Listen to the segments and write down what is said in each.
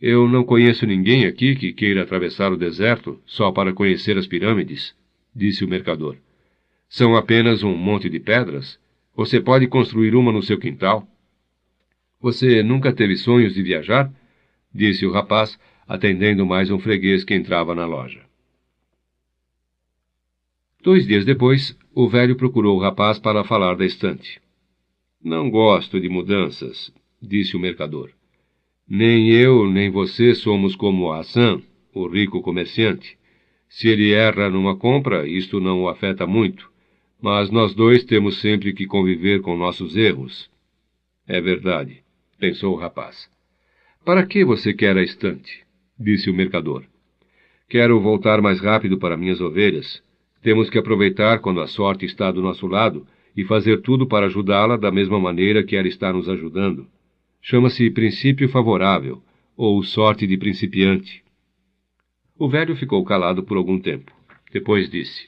Eu não conheço ninguém aqui que queira atravessar o deserto só para conhecer as pirâmides, disse o mercador. São apenas um monte de pedras. Você pode construir uma no seu quintal. Você nunca teve sonhos de viajar? Disse o rapaz, atendendo mais um freguês que entrava na loja. 2 dias depois, o velho procurou o rapaz para falar da estante. Não gosto de mudanças, disse o mercador. Nem eu, nem você somos como Hassan, o rico comerciante. Se ele erra numa compra, isto não o afeta muito, mas nós dois temos sempre que conviver com nossos erros. É verdade, pensou o rapaz. Para que você quer a estante? Disse o mercador. Quero voltar mais rápido para minhas ovelhas. Temos que aproveitar quando a sorte está do nosso lado e fazer tudo para ajudá-la da mesma maneira que ela está nos ajudando. Chama-se princípio favorável, ou sorte de principiante. O velho ficou calado por algum tempo. Depois disse: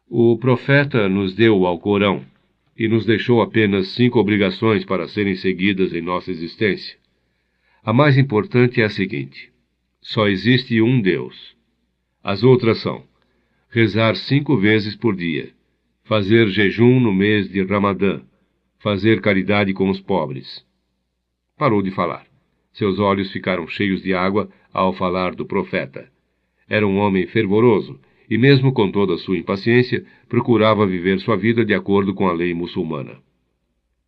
O profeta nos deu o Alcorão e nos deixou apenas 5 obrigações para serem seguidas em nossa existência. A mais importante é a seguinte: só existe um Deus. As outras são: rezar 5 vezes por dia, fazer jejum no mês de Ramadã, fazer caridade com os pobres. Parou de falar. Seus olhos ficaram cheios de água ao falar do profeta. Era um homem fervoroso e, mesmo com toda a sua impaciência, procurava viver sua vida de acordo com a lei muçulmana.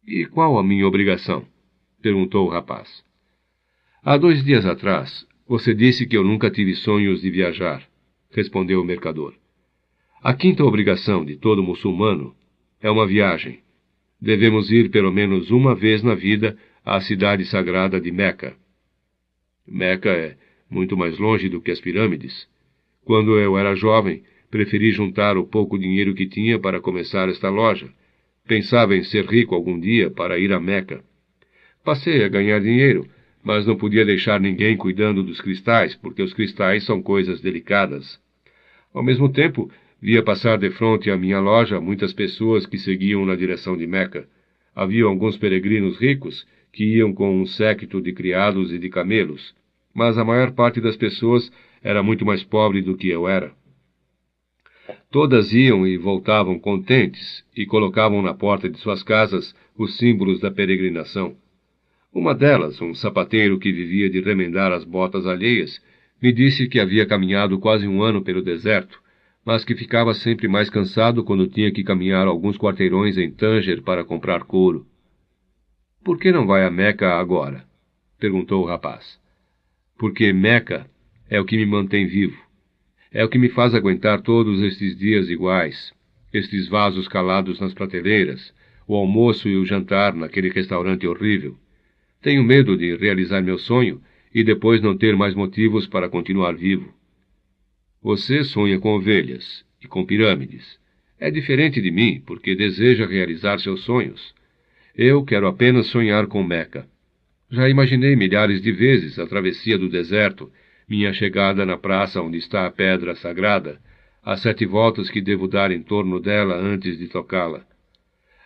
E qual a minha obrigação? Perguntou o rapaz. Há 2 dias atrás, você disse que eu nunca tive sonhos de viajar, respondeu o mercador. A 5ª obrigação de todo muçulmano é uma viagem. Devemos ir pelo menos uma vez na vida à cidade sagrada de Meca. Meca é muito mais longe do que as pirâmides. Quando eu era jovem, preferi juntar o pouco dinheiro que tinha para começar esta loja. Pensava em ser rico algum dia para ir a Meca. Passei a ganhar dinheiro, mas não podia deixar ninguém cuidando dos cristais, porque os cristais são coisas delicadas. Ao mesmo tempo, via passar de frente à minha loja muitas pessoas que seguiam na direção de Meca. Havia alguns peregrinos ricos que iam com um séquito de criados e de camelos, mas a maior parte das pessoas era muito mais pobre do que eu era. Todas iam e voltavam contentes e colocavam na porta de suas casas os símbolos da peregrinação. Uma delas, um sapateiro que vivia de remendar as botas alheias, me disse que havia caminhado quase 1 ano pelo deserto, mas que ficava sempre mais cansado quando tinha que caminhar alguns quarteirões em Tanger para comprar couro. — Por que não vai a Meca agora? Perguntou o rapaz. — Porque Meca é o que me mantém vivo. É o que me faz aguentar todos estes dias iguais, estes vasos calados nas prateleiras, o almoço e o jantar naquele restaurante horrível. Tenho medo de realizar meu sonho e depois não ter mais motivos para continuar vivo. Você sonha com ovelhas e com pirâmides. É diferente de mim, porque deseja realizar seus sonhos. Eu quero apenas sonhar com Meca. Já imaginei milhares de vezes a travessia do deserto, minha chegada na praça onde está a pedra sagrada, as 7 voltas que devo dar em torno dela antes de tocá-la.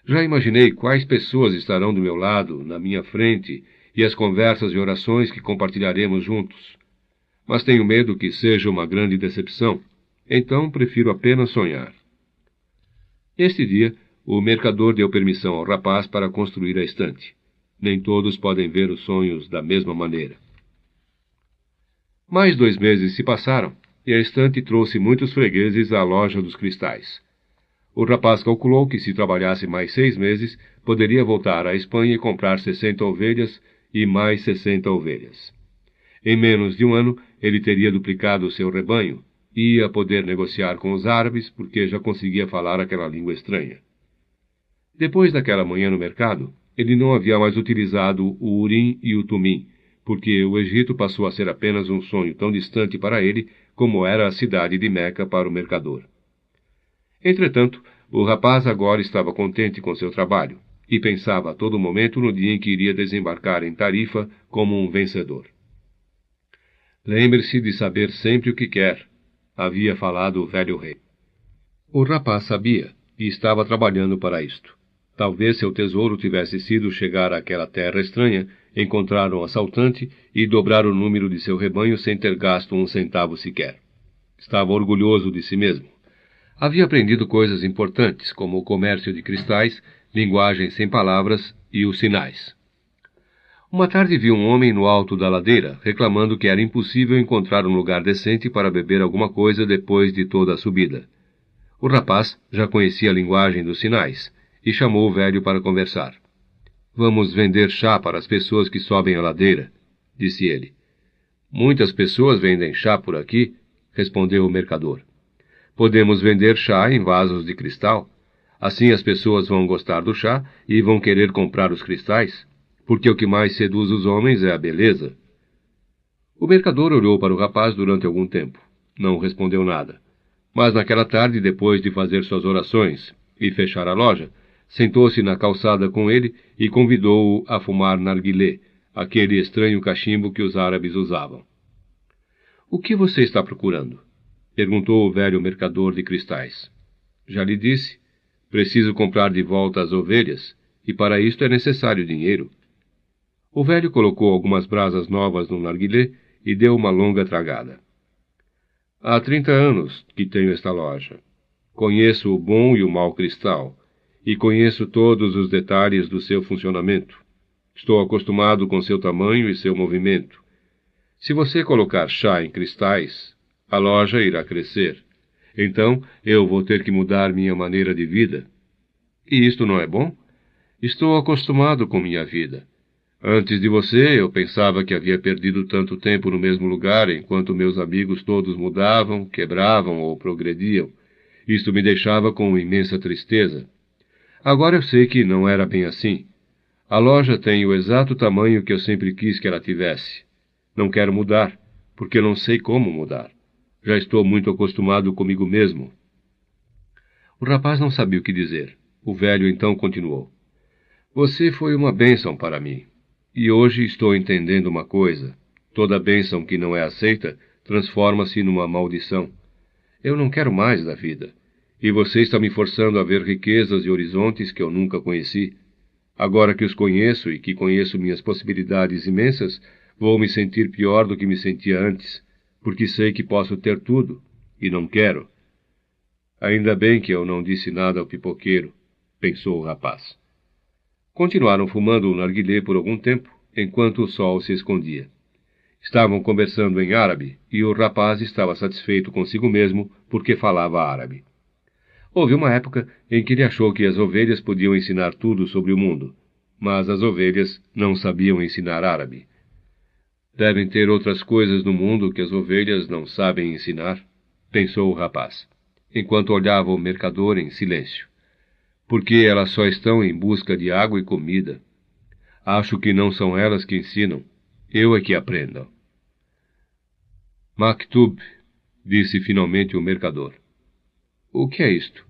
Já imaginei quais pessoas estarão do meu lado, na minha frente, e as conversas e orações que compartilharemos juntos. Mas tenho medo que seja uma grande decepção, então prefiro apenas sonhar. Este dia, o mercador deu permissão ao rapaz para construir a estante. Nem todos podem ver os sonhos da mesma maneira. Mais 2 meses se passaram, e a estante trouxe muitos fregueses à loja dos cristais. O rapaz calculou que se trabalhasse mais 6 meses, poderia voltar à Espanha e comprar 60 ovelhas e mais 60 ovelhas. Em menos de 1 ano, ele teria duplicado o seu rebanho, e ia poder negociar com os árabes, porque já conseguia falar aquela língua estranha. Depois daquela manhã no mercado, ele não havia mais utilizado o Urim e o Tumim, porque o Egito passou a ser apenas um sonho tão distante para ele como era a cidade de Meca para o mercador. Entretanto, o rapaz agora estava contente com seu trabalho, e pensava a todo momento no dia em que iria desembarcar em Tarifa como um vencedor. Lembre-se de saber sempre o que quer, havia falado o velho rei. O rapaz sabia, e estava trabalhando para isto. Talvez seu tesouro tivesse sido chegar àquela terra estranha encontraram o assaltante e dobraram o número de seu rebanho sem ter gasto um centavo sequer. Estava orgulhoso de si mesmo. Havia aprendido coisas importantes, como o comércio de cristais, linguagem sem palavras e os sinais. Uma tarde viu um homem no alto da ladeira, reclamando que era impossível encontrar um lugar decente para beber alguma coisa depois de toda a subida. O rapaz já conhecia a linguagem dos sinais e chamou o velho para conversar. "Vamos vender chá para as pessoas que sobem a ladeira", disse ele. "Muitas pessoas vendem chá por aqui", respondeu o mercador. "Podemos vender chá em vasos de cristal. Assim as pessoas vão gostar do chá e vão querer comprar os cristais, porque o que mais seduz os homens é a beleza." O mercador olhou para o rapaz durante algum tempo. Não respondeu nada. Mas naquela tarde, depois de fazer suas orações e fechar a loja, sentou-se na calçada com ele e convidou-o a fumar narguilé, aquele estranho cachimbo que os árabes usavam. "O que você está procurando?" perguntou o velho mercador de cristais. "Já lhe disse, preciso comprar de volta as ovelhas, e para isto é necessário dinheiro." O velho colocou algumas brasas novas no narguilé e deu uma longa tragada. "Há 30 anos que tenho esta loja. Conheço o bom e o mau cristal, e conheço todos os detalhes do seu funcionamento. Estou acostumado com seu tamanho e seu movimento. Se você colocar chá em cristais, a loja irá crescer. Então eu vou ter que mudar minha maneira de vida. E isto não é bom? Estou acostumado com minha vida. Antes de você, eu pensava que havia perdido tanto tempo no mesmo lugar, enquanto meus amigos todos mudavam, quebravam ou progrediam. Isto me deixava com imensa tristeza. Agora eu sei que não era bem assim. A loja tem o exato tamanho que eu sempre quis que ela tivesse. Não quero mudar, porque não sei como mudar. Já estou muito acostumado comigo mesmo." O rapaz não sabia o que dizer. O velho então continuou. "Você foi uma bênção para mim. E hoje estou entendendo uma coisa. Toda bênção que não é aceita transforma-se numa maldição. Eu não quero mais da vida. E você está me forçando a ver riquezas e horizontes que eu nunca conheci. Agora que os conheço e que conheço minhas possibilidades imensas, vou me sentir pior do que me sentia antes, porque sei que posso ter tudo, e não quero." "Ainda bem que eu não disse nada ao pipoqueiro", pensou o rapaz. Continuaram fumando o narguilé por algum tempo, enquanto o sol se escondia. Estavam conversando em árabe, e o rapaz estava satisfeito consigo mesmo porque falava árabe. Houve uma época em que ele achou que as ovelhas podiam ensinar tudo sobre o mundo, mas as ovelhas não sabiam ensinar árabe. "Devem ter outras coisas no mundo que as ovelhas não sabem ensinar", pensou o rapaz, enquanto olhava o mercador em silêncio. "Porque elas só estão em busca de água e comida. Acho que não são elas que ensinam. Eu é que aprendo." "Maktub", disse finalmente o mercador. "O que é isto?"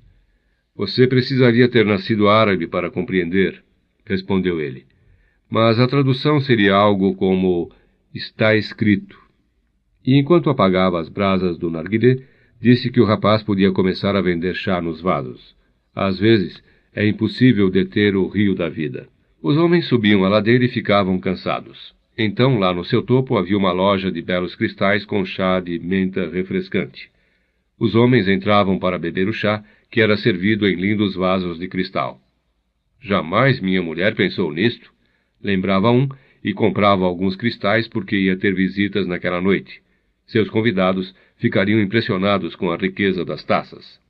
"Você precisaria ter nascido árabe para compreender", respondeu ele. "Mas a tradução seria algo como "está escrito." E enquanto apagava as brasas do narguilé, disse que o rapaz podia começar a vender chá nos vasos. Às vezes, é impossível deter o rio da vida. Os homens subiam a ladeira e ficavam cansados. Então, lá no seu topo, havia uma loja de belos cristais com chá de menta refrescante. Os homens entravam para beber o chá, que era servido em lindos vasos de cristal. "Jamais minha mulher pensou nisto", lembrava um, e comprava alguns cristais porque ia ter visitas naquela noite. Seus convidados ficariam impressionados com a riqueza das taças.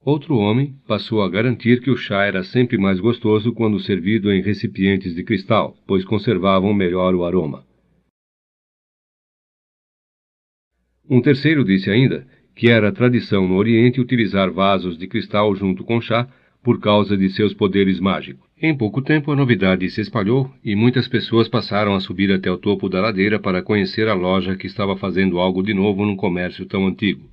Outro homem passou a garantir que o chá era sempre mais gostoso quando servido em recipientes de cristal, pois conservavam melhor o aroma. Um terceiro disse ainda que era tradição no Oriente utilizar vasos de cristal junto com chá por causa de seus poderes mágicos. Em pouco tempo a novidade se espalhou e muitas pessoas passaram a subir até o topo da ladeira para conhecer a loja que estava fazendo algo de novo num comércio tão antigo.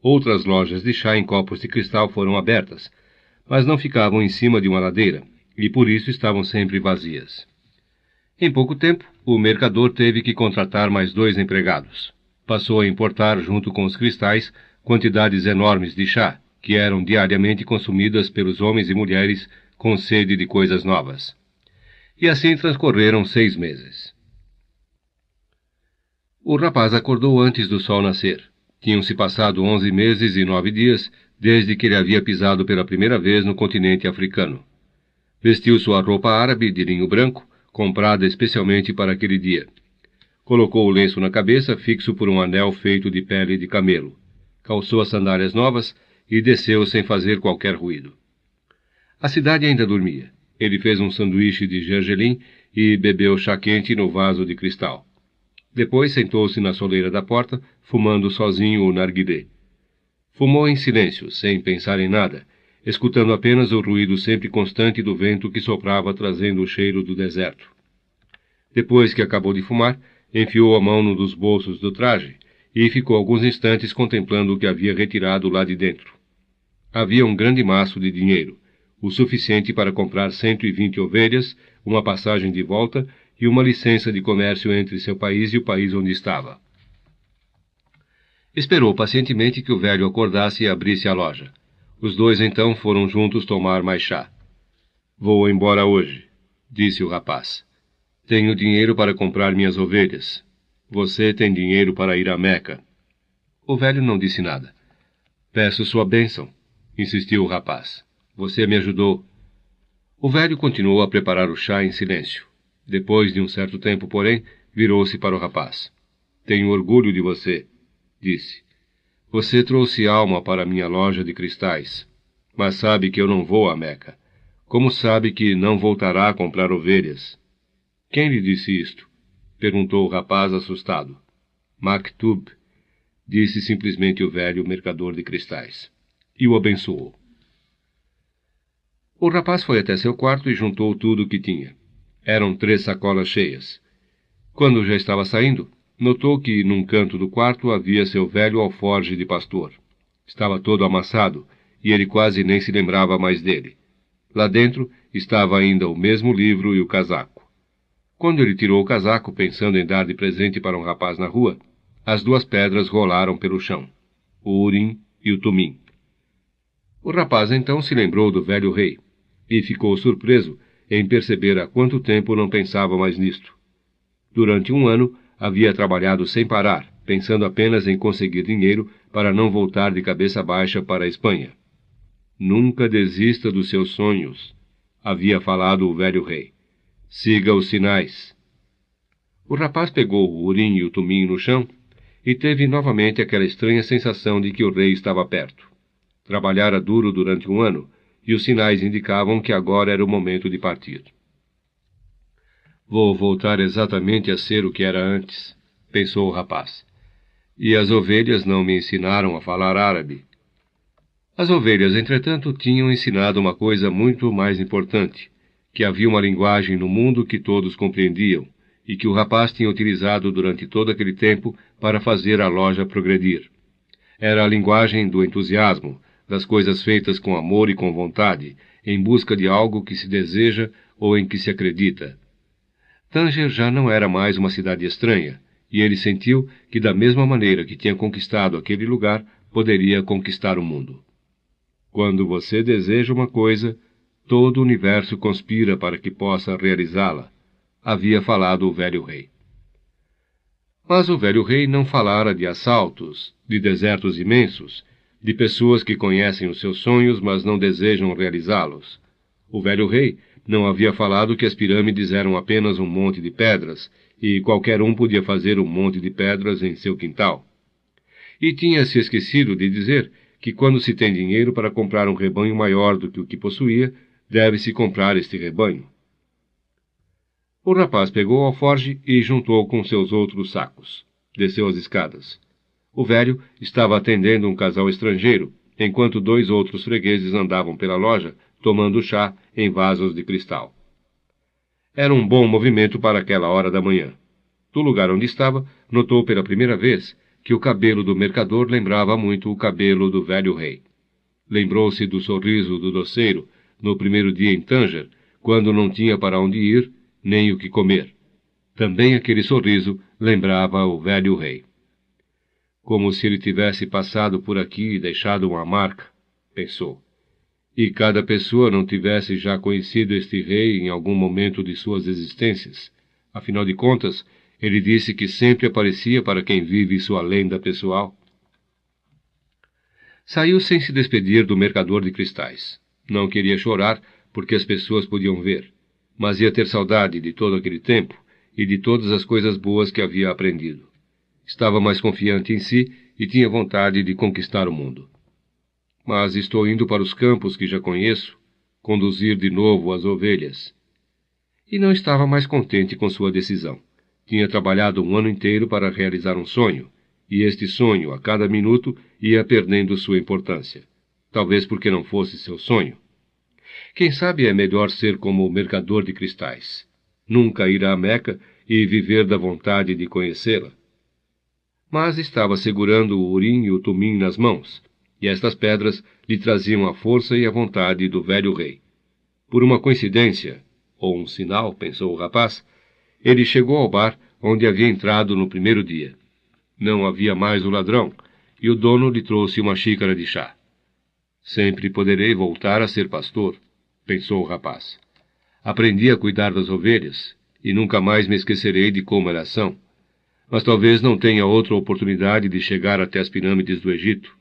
Outras lojas de chá em copos de cristal foram abertas, mas não ficavam em cima de uma ladeira, e por isso estavam sempre vazias. Em pouco tempo, o mercador teve que contratar mais 2 empregados. Passou a importar, junto com os cristais, quantidades enormes de chá, que eram diariamente consumidas pelos homens e mulheres com sede de coisas novas. E assim transcorreram 6 meses. O rapaz acordou antes do sol nascer. Tinham-se passado 11 meses e 9 dias desde que ele havia pisado pela primeira vez no continente africano. Vestiu sua roupa árabe de linho branco, comprada especialmente para aquele dia. Colocou o lenço na cabeça, fixo por um anel feito de pele de camelo. Calçou as sandálias novas e desceu sem fazer qualquer ruído. A cidade ainda dormia. Ele fez um sanduíche de gergelim e bebeu chá quente no vaso de cristal. Depois sentou-se na soleira da porta, fumando sozinho o narguilé. Fumou em silêncio, sem pensar em nada, escutando apenas o ruído sempre constante do vento que soprava trazendo o cheiro do deserto. Depois que acabou de fumar, enfiou a mão num dos bolsos do traje e ficou alguns instantes contemplando o que havia retirado lá de dentro. Havia um grande maço de dinheiro, o suficiente para comprar 120 ovelhas, uma passagem de volta e uma licença de comércio entre seu país e o país onde estava. Esperou pacientemente que o velho acordasse e abrisse a loja. Os dois então foram juntos tomar mais chá. "Vou embora hoje", disse o rapaz. "Tenho dinheiro para comprar minhas ovelhas. Você tem dinheiro para ir a Meca." O velho não disse nada. "Peço sua bênção", insistiu o rapaz. "Você me ajudou." O velho continuou a preparar o chá em silêncio. Depois de um certo tempo, porém, virou-se para o rapaz. "Tenho orgulho de você", disse. "Você trouxe alma para minha loja de cristais. Mas sabe que eu não vou a Meca. Como sabe que não voltará a comprar ovelhas?" "Quem lhe disse isto?" perguntou o rapaz assustado. "Maktub", disse simplesmente o velho mercador de cristais. E o abençoou. O rapaz foi até seu quarto e juntou tudo o que tinha. Eram 3 sacolas cheias. Quando já estava saindo, notou que, num canto do quarto, havia seu velho alforje de pastor. Estava todo amassado, e ele quase nem se lembrava mais dele. Lá dentro estava ainda o mesmo livro e o casaco. Quando ele tirou o casaco, pensando em dar de presente para um rapaz na rua, as 2 pedras rolaram pelo chão, o Urim e o Tumim. O rapaz então se lembrou do velho rei, e ficou surpreso em perceber há quanto tempo não pensava mais nisto. Durante 1 ano, havia trabalhado sem parar, pensando apenas em conseguir dinheiro para não voltar de cabeça baixa para a Espanha. "Nunca desista dos seus sonhos", havia falado o velho rei. "Siga os sinais." O rapaz pegou o Urim e o Tumim no chão e teve novamente aquela estranha sensação de que o rei estava perto. Trabalhara duro durante 1 ano, e os sinais indicavam que agora era o momento de partir. "Vou voltar exatamente a ser o que era antes", pensou o rapaz. "E as ovelhas não me ensinaram a falar árabe." As ovelhas, entretanto, tinham ensinado uma coisa muito mais importante, que havia uma linguagem no mundo que todos compreendiam, e que o rapaz tinha utilizado durante todo aquele tempo para fazer a loja progredir. Era a linguagem do entusiasmo, das coisas feitas com amor e com vontade, em busca de algo que se deseja ou em que se acredita. Tanger já não era mais uma cidade estranha, e ele sentiu que, da mesma maneira que tinha conquistado aquele lugar, poderia conquistar o mundo. Quando você deseja uma coisa, todo o universo conspira para que possa realizá-la, havia falado o velho rei. Mas o velho rei não falara de assaltos, de desertos imensos, de pessoas que conhecem os seus sonhos, mas não desejam realizá-los. O velho rei não havia falado que as pirâmides eram apenas um monte de pedras, e qualquer um podia fazer um monte de pedras em seu quintal. E tinha se esquecido de dizer que quando se tem dinheiro para comprar um rebanho maior do que o que possuía, deve-se comprar este rebanho. O rapaz pegou o alforje e juntou com seus outros sacos. Desceu as escadas. O velho estava atendendo um casal estrangeiro, enquanto 2 outros fregueses andavam pela loja, tomando chá em vasos de cristal. Era um bom movimento para aquela hora da manhã. Do lugar onde estava, notou pela primeira vez que o cabelo do mercador lembrava muito o cabelo do velho rei. Lembrou-se do sorriso do doceiro no primeiro dia em Tanger, quando não tinha para onde ir, nem o que comer. Também aquele sorriso lembrava o velho rei. Como se ele tivesse passado por aqui e deixado uma marca, pensou. e cada pessoa não tivesse já conhecido este rei em algum momento de suas existências. Afinal de contas, ele disse que sempre aparecia para quem vive sua lenda pessoal. Saiu sem se despedir do mercador de cristais. Não queria chorar, porque as pessoas podiam ver, mas ia ter saudade de todo aquele tempo e de todas as coisas boas que havia aprendido. Estava mais confiante em si e tinha vontade de conquistar o mundo. Mas estou indo para os campos que já conheço, conduzir de novo as ovelhas. E não estava mais contente com sua decisão. Tinha trabalhado um ano inteiro para realizar um sonho, e este sonho, a cada minuto, ia perdendo sua importância. Talvez porque não fosse seu sonho. Quem sabe é melhor ser como o mercador de cristais. Nunca ir a Meca e viver da vontade de conhecê-la. Mas estava segurando o Urim e o Tumim nas mãos, e estas pedras lhe traziam a força e a vontade do velho rei. Por uma coincidência, ou um sinal, pensou o rapaz, ele chegou ao bar onde havia entrado no primeiro dia. Não havia mais o ladrão, e o dono lhe trouxe uma xícara de chá. Sempre poderei voltar a ser pastor, pensou o rapaz. Aprendi a cuidar das ovelhas, e nunca mais me esquecerei de como elas são. Mas talvez não tenha outra oportunidade de chegar até as pirâmides do Egito.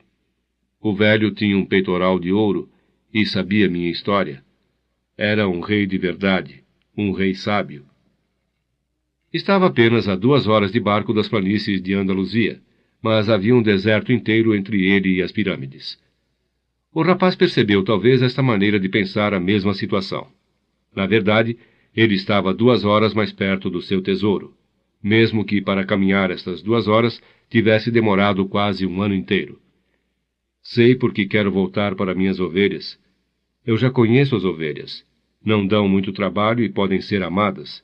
O velho tinha um peitoral de ouro e sabia minha história. Era um rei de verdade, um rei sábio. Estava apenas a 2 horas de barco das planícies de Andaluzia, mas havia um deserto inteiro entre ele e as pirâmides. O rapaz percebeu talvez esta maneira de pensar a mesma situação. Na verdade, ele estava 2 horas mais perto do seu tesouro, mesmo que para caminhar estas 2 horas tivesse demorado quase um ano inteiro. Sei porque quero voltar para minhas ovelhas. Eu já conheço as ovelhas. Não dão muito trabalho e podem ser amadas.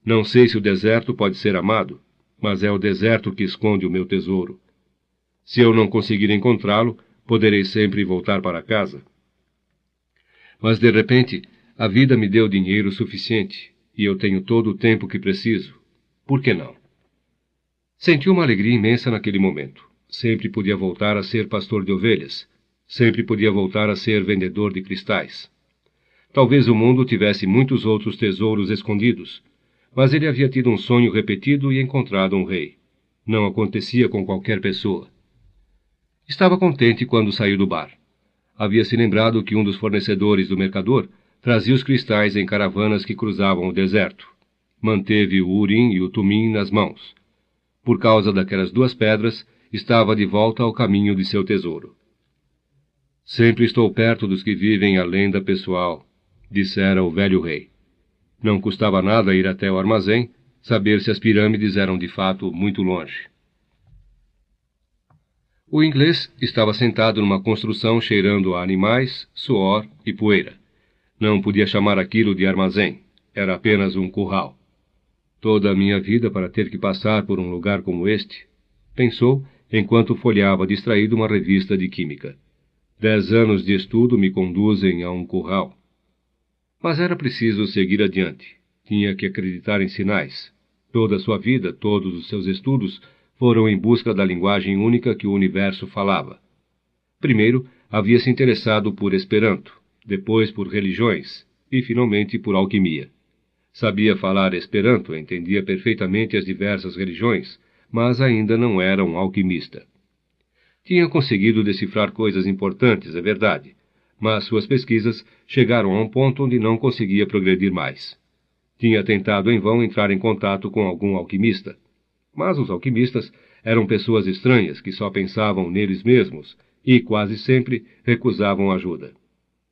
Não sei se o deserto pode ser amado, mas é o deserto que esconde o meu tesouro. Se eu não conseguir encontrá-lo, poderei sempre voltar para casa. Mas, de repente, a vida me deu dinheiro suficiente, e eu tenho todo o tempo que preciso. Por que não? Senti uma alegria imensa naquele momento. Sempre podia voltar a ser pastor de ovelhas. Sempre podia voltar a ser vendedor de cristais. Talvez o mundo tivesse muitos outros tesouros escondidos, mas ele havia tido um sonho repetido e encontrado um rei. Não acontecia com qualquer pessoa. Estava contente quando saiu do bar. Havia se lembrado que um dos fornecedores do mercador trazia os cristais em caravanas que cruzavam o deserto. Manteve o Urim e o Tumim nas mãos. Por causa daquelas 2 pedras, estava de volta ao caminho de seu tesouro. Sempre estou perto dos que vivem a lenda pessoal, dissera o velho rei. Não custava nada ir até o armazém, saber se as pirâmides eram de fato muito longe. O inglês estava sentado numa construção cheirando a animais, suor e poeira. Não podia chamar aquilo de armazém, era apenas um curral. Toda a minha vida para ter que passar por um lugar como este, pensou, enquanto folheava distraído uma revista de química. 10 anos de estudo me conduzem a um curral. Mas era preciso seguir adiante. Tinha que acreditar em sinais. Toda a sua vida, todos os seus estudos, foram em busca da linguagem única que o universo falava. Primeiro, havia se interessado por Esperanto, depois por religiões e, finalmente, por alquimia. Sabia falar Esperanto, entendia perfeitamente as diversas religiões, mas ainda não era um alquimista. Tinha conseguido decifrar coisas importantes, é verdade, mas suas pesquisas chegaram a um ponto onde não conseguia progredir mais. Tinha tentado em vão entrar em contato com algum alquimista, mas os alquimistas eram pessoas estranhas que só pensavam neles mesmos e, quase sempre, recusavam ajuda.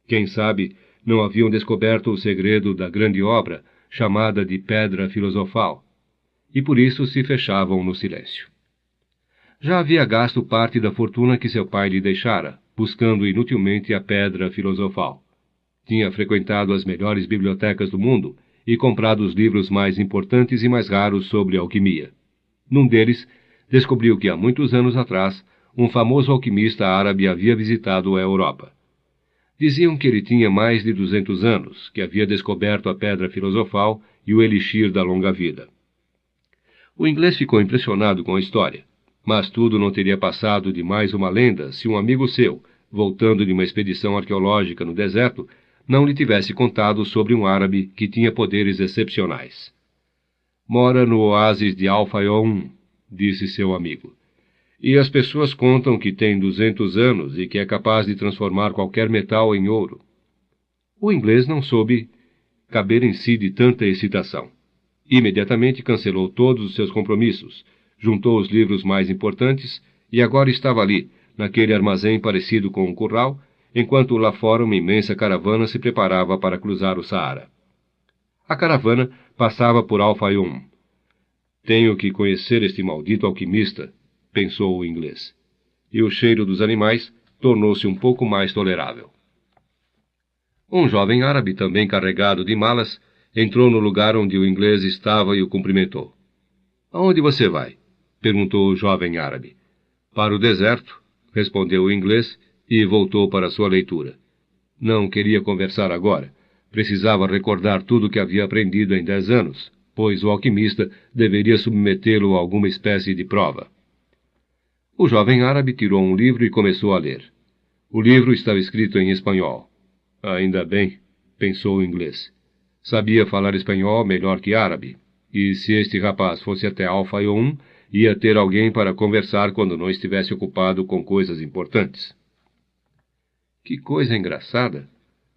Quem sabe não haviam descoberto o segredo da grande obra chamada de Pedra Filosofal, e por isso se fechavam no silêncio. Já havia gasto parte da fortuna que seu pai lhe deixara, buscando inutilmente a Pedra Filosofal. Tinha frequentado as melhores bibliotecas do mundo e comprado os livros mais importantes e mais raros sobre alquimia. Num deles, descobriu que há muitos anos atrás, um famoso alquimista árabe havia visitado a Europa. Diziam que ele tinha mais de 200 anos, que havia descoberto a Pedra Filosofal e o elixir da longa vida. O inglês ficou impressionado com a história, mas tudo não teria passado de mais uma lenda se um amigo seu, voltando de uma expedição arqueológica no deserto, não lhe tivesse contado sobre um árabe que tinha poderes excepcionais. Mora no oásis de Al-Fayoum, disse seu amigo. E as pessoas contam que tem 200 anos e que é capaz de transformar qualquer metal em ouro. O inglês não soube caber em si de tanta excitação. Imediatamente cancelou todos os seus compromissos, juntou os livros mais importantes e agora estava ali, naquele armazém parecido com um curral, enquanto lá fora uma imensa caravana se preparava para cruzar o Saara. A caravana passava por Al-Fayoum. Tenho que conhecer este maldito alquimista, pensou o inglês. E o cheiro dos animais tornou-se um pouco mais tolerável. Um jovem árabe, também carregado de malas, entrou no lugar onde o inglês estava e o cumprimentou. — Aonde você vai? Perguntou o jovem árabe. — Para o deserto, respondeu o inglês e voltou para sua leitura. Não queria conversar agora. Precisava recordar tudo o que havia aprendido em 10 anos, pois o alquimista deveria submetê-lo a alguma espécie de prova. O jovem árabe tirou um livro e começou a ler. O livro estava escrito em espanhol. Ainda bem, pensou o inglês. Sabia falar espanhol melhor que árabe, e se este rapaz fosse até Al-Fayoum, ia ter alguém para conversar quando não estivesse ocupado com coisas importantes. Que coisa engraçada,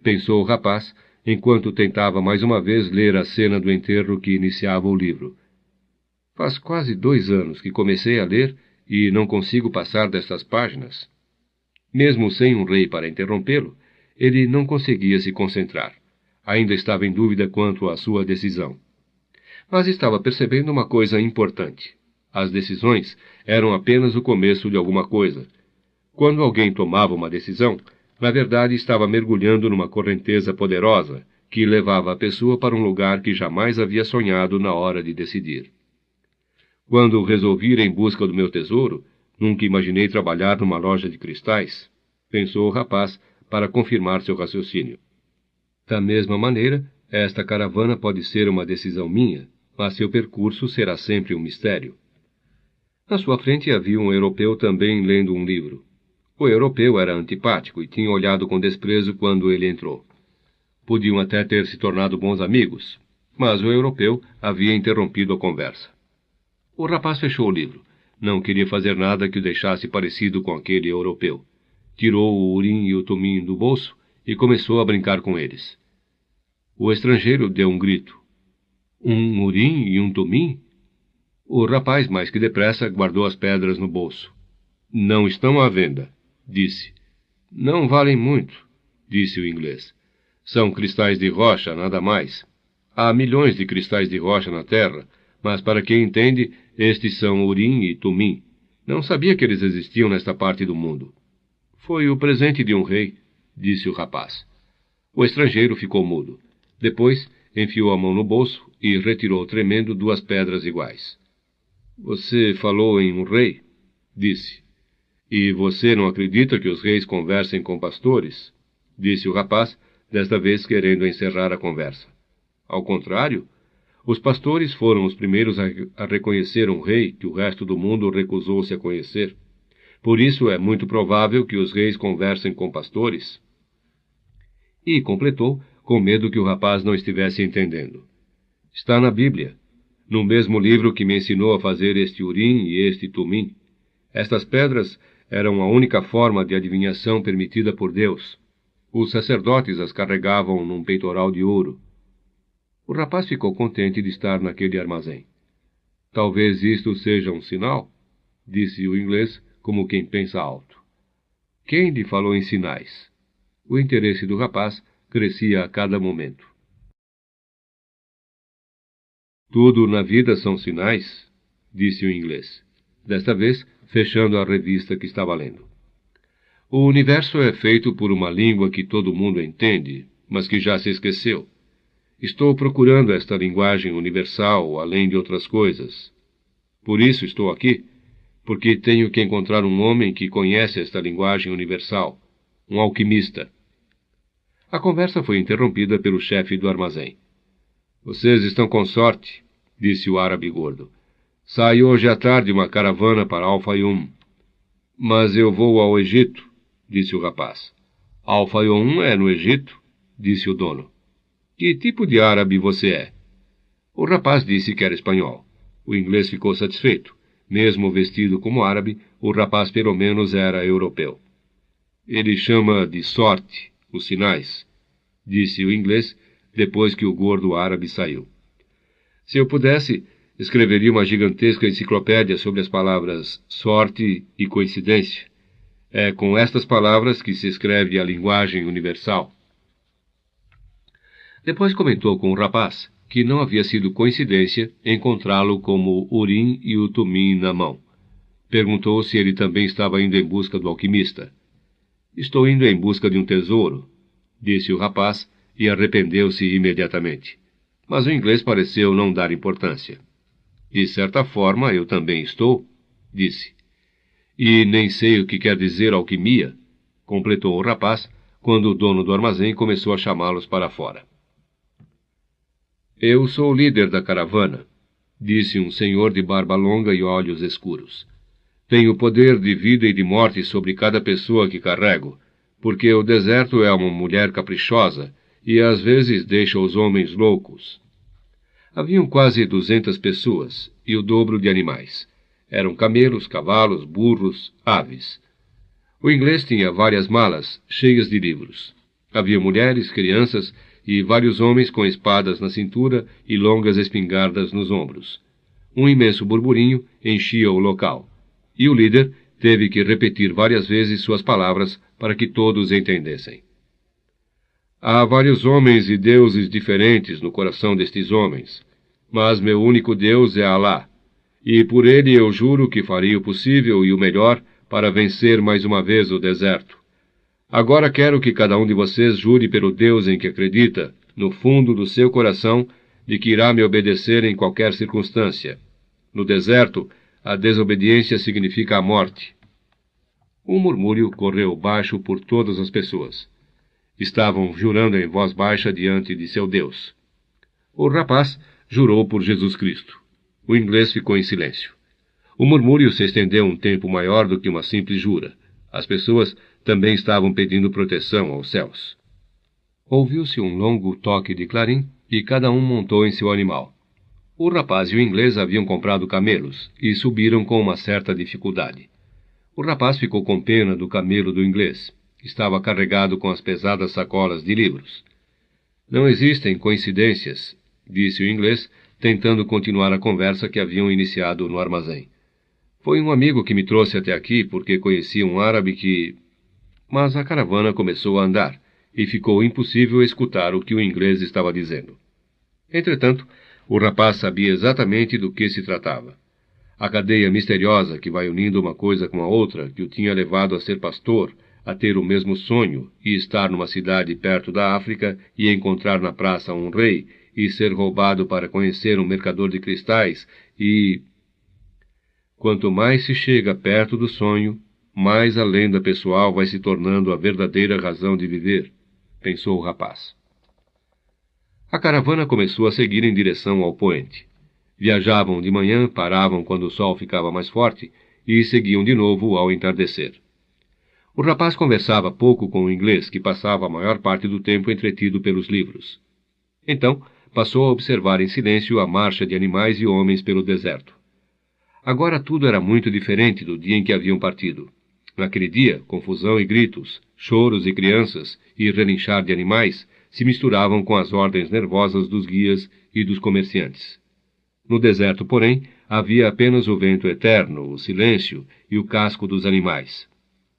pensou o rapaz, enquanto tentava mais uma vez ler a cena do enterro que iniciava o livro. Faz quase 2 anos que comecei a ler e não consigo passar destas páginas. Mesmo sem um rei para interrompê-lo, ele não conseguia se concentrar. Ainda estava em dúvida quanto à sua decisão. Mas estava percebendo uma coisa importante. As decisões eram apenas o começo de alguma coisa. Quando alguém tomava uma decisão, na verdade estava mergulhando numa correnteza poderosa que levava a pessoa para um lugar que jamais havia sonhado na hora de decidir. Quando resolvi ir em busca do meu tesouro, nunca imaginei trabalhar numa loja de cristais, pensou o rapaz para confirmar seu raciocínio. Da mesma maneira, esta caravana pode ser uma decisão minha, mas seu percurso será sempre um mistério. Na sua frente havia um europeu também lendo um livro. O europeu era antipático e tinha olhado com desprezo quando ele entrou. Podiam até ter se tornado bons amigos, mas o europeu havia interrompido a conversa. O rapaz fechou o livro. Não queria fazer nada que o deixasse parecido com aquele europeu. Tirou o urim e o tumim do bolso e começou a brincar com eles. O estrangeiro deu um grito. Um urim e um tumim? O rapaz, mais que depressa, guardou as pedras no bolso. Não estão à venda, disse. Não valem muito, disse o inglês. São cristais de rocha, nada mais. Há milhões de cristais de rocha na Terra, mas para quem entende, estes são urim e tumim. Não sabia que eles existiam nesta parte do mundo. Foi o presente de um rei, disse o rapaz. O estrangeiro ficou mudo. Depois, enfiou a mão no bolso e retirou tremendo 2 pedras iguais. Você falou em um rei? Disse. E você não acredita que os reis conversem com pastores? Disse o rapaz, desta vez querendo encerrar a conversa. Ao contrário, os pastores foram os primeiros a reconhecer um rei que o resto do mundo recusou-se a conhecer. Por isso é muito provável que os reis conversem com pastores. E completou, com medo que o rapaz não estivesse entendendo. Está na Bíblia, no mesmo livro que me ensinou a fazer este urim e este tumim. Estas pedras eram a única forma de adivinhação permitida por Deus. Os sacerdotes as carregavam num peitoral de ouro. O rapaz ficou contente de estar naquele armazém. Talvez isto seja um sinal, disse o inglês, como quem pensa alto. Quem lhe falou em sinais? O interesse do rapaz crescia a cada momento. Tudo na vida são sinais, disse o inglês, desta vez fechando a revista que estava lendo. O universo é feito por uma língua que todo mundo entende, mas que já se esqueceu. Estou procurando esta linguagem universal, além de outras coisas. Por isso estou aqui, porque tenho que encontrar um homem que conhece esta linguagem universal, um alquimista. A conversa foi interrompida pelo chefe do armazém. Vocês estão com sorte, disse o árabe gordo. Sai hoje à tarde uma caravana para Al-Fayoum. Mas eu vou ao Egito, disse o rapaz. Al-Fayoum é no Egito, disse o dono. Que tipo de árabe você é? O rapaz disse que era espanhol. O inglês ficou satisfeito. Mesmo vestido como árabe, o rapaz pelo menos era europeu. Ele chama de sorte os sinais, disse o inglês, depois que o gordo árabe saiu. Se eu pudesse, escreveria uma gigantesca enciclopédia sobre as palavras sorte e coincidência. É com estas palavras que se escreve a linguagem universal. Depois comentou com o rapaz que não havia sido coincidência encontrá-lo com o Urim e o Tumim na mão. Perguntou se ele também estava indo em busca do alquimista. Estou indo em busca de um tesouro, disse o rapaz e arrependeu-se imediatamente. Mas o inglês pareceu não dar importância. De certa forma, eu também estou, disse. E nem sei o que quer dizer alquimia, completou o rapaz, quando o dono do armazém começou a chamá-los para fora. Eu sou o líder da caravana, disse um senhor de barba longa e olhos escuros. Tenho poder de vida e de morte sobre cada pessoa que carrego, porque o deserto é uma mulher caprichosa e às vezes deixa os homens loucos. Haviam quase 200 pessoas e o dobro de animais. Eram camelos, cavalos, burros, aves. O inglês tinha várias malas cheias de livros. Havia mulheres, crianças e vários homens com espadas na cintura e longas espingardas nos ombros. Um imenso burburinho enchia o local, e o líder teve que repetir várias vezes suas palavras para que todos entendessem. Há vários homens e deuses diferentes no coração destes homens, mas meu único Deus é Alá, e por ele eu juro que farei o possível e o melhor para vencer mais uma vez o deserto. Agora quero que cada um de vocês jure pelo Deus em que acredita, no fundo do seu coração, de que irá me obedecer em qualquer circunstância. No deserto, a desobediência significa a morte. Um murmúrio correu baixo por todas as pessoas. Estavam jurando em voz baixa diante de seu Deus. O rapaz jurou por Jesus Cristo. O inglês ficou em silêncio. O murmúrio se estendeu um tempo maior do que uma simples jura. As pessoas também estavam pedindo proteção aos céus. Ouviu-se um longo toque de clarim e cada um montou em seu animal. O rapaz e o inglês haviam comprado camelos e subiram com uma certa dificuldade. O rapaz ficou com pena do camelo do inglês. Estava carregado com as pesadas sacolas de livros. Não existem coincidências, disse o inglês, tentando continuar a conversa que haviam iniciado no armazém. Foi um amigo que me trouxe até aqui porque conhecia um árabe que... Mas a caravana começou a andar e ficou impossível escutar o que o inglês estava dizendo. Entretanto, o rapaz sabia exatamente do que se tratava. A cadeia misteriosa que vai unindo uma coisa com a outra, que o tinha levado a ser pastor, a ter o mesmo sonho e estar numa cidade perto da África e encontrar na praça um rei e ser roubado para conhecer um mercador de cristais e... Quanto mais se chega perto do sonho, mais a lenda pessoal vai se tornando a verdadeira razão de viver, pensou o rapaz. A caravana começou a seguir em direção ao poente. Viajavam de manhã, paravam quando o sol ficava mais forte e seguiam de novo ao entardecer. O rapaz conversava pouco com o inglês, que passava a maior parte do tempo entretido pelos livros. Então, passou a observar em silêncio a marcha de animais e homens pelo deserto. Agora tudo era muito diferente do dia em que haviam partido. Naquele dia, confusão e gritos, choros e crianças e relinchar de animais se misturavam com as ordens nervosas dos guias e dos comerciantes. No deserto, porém, havia apenas o vento eterno, o silêncio e o casco dos animais.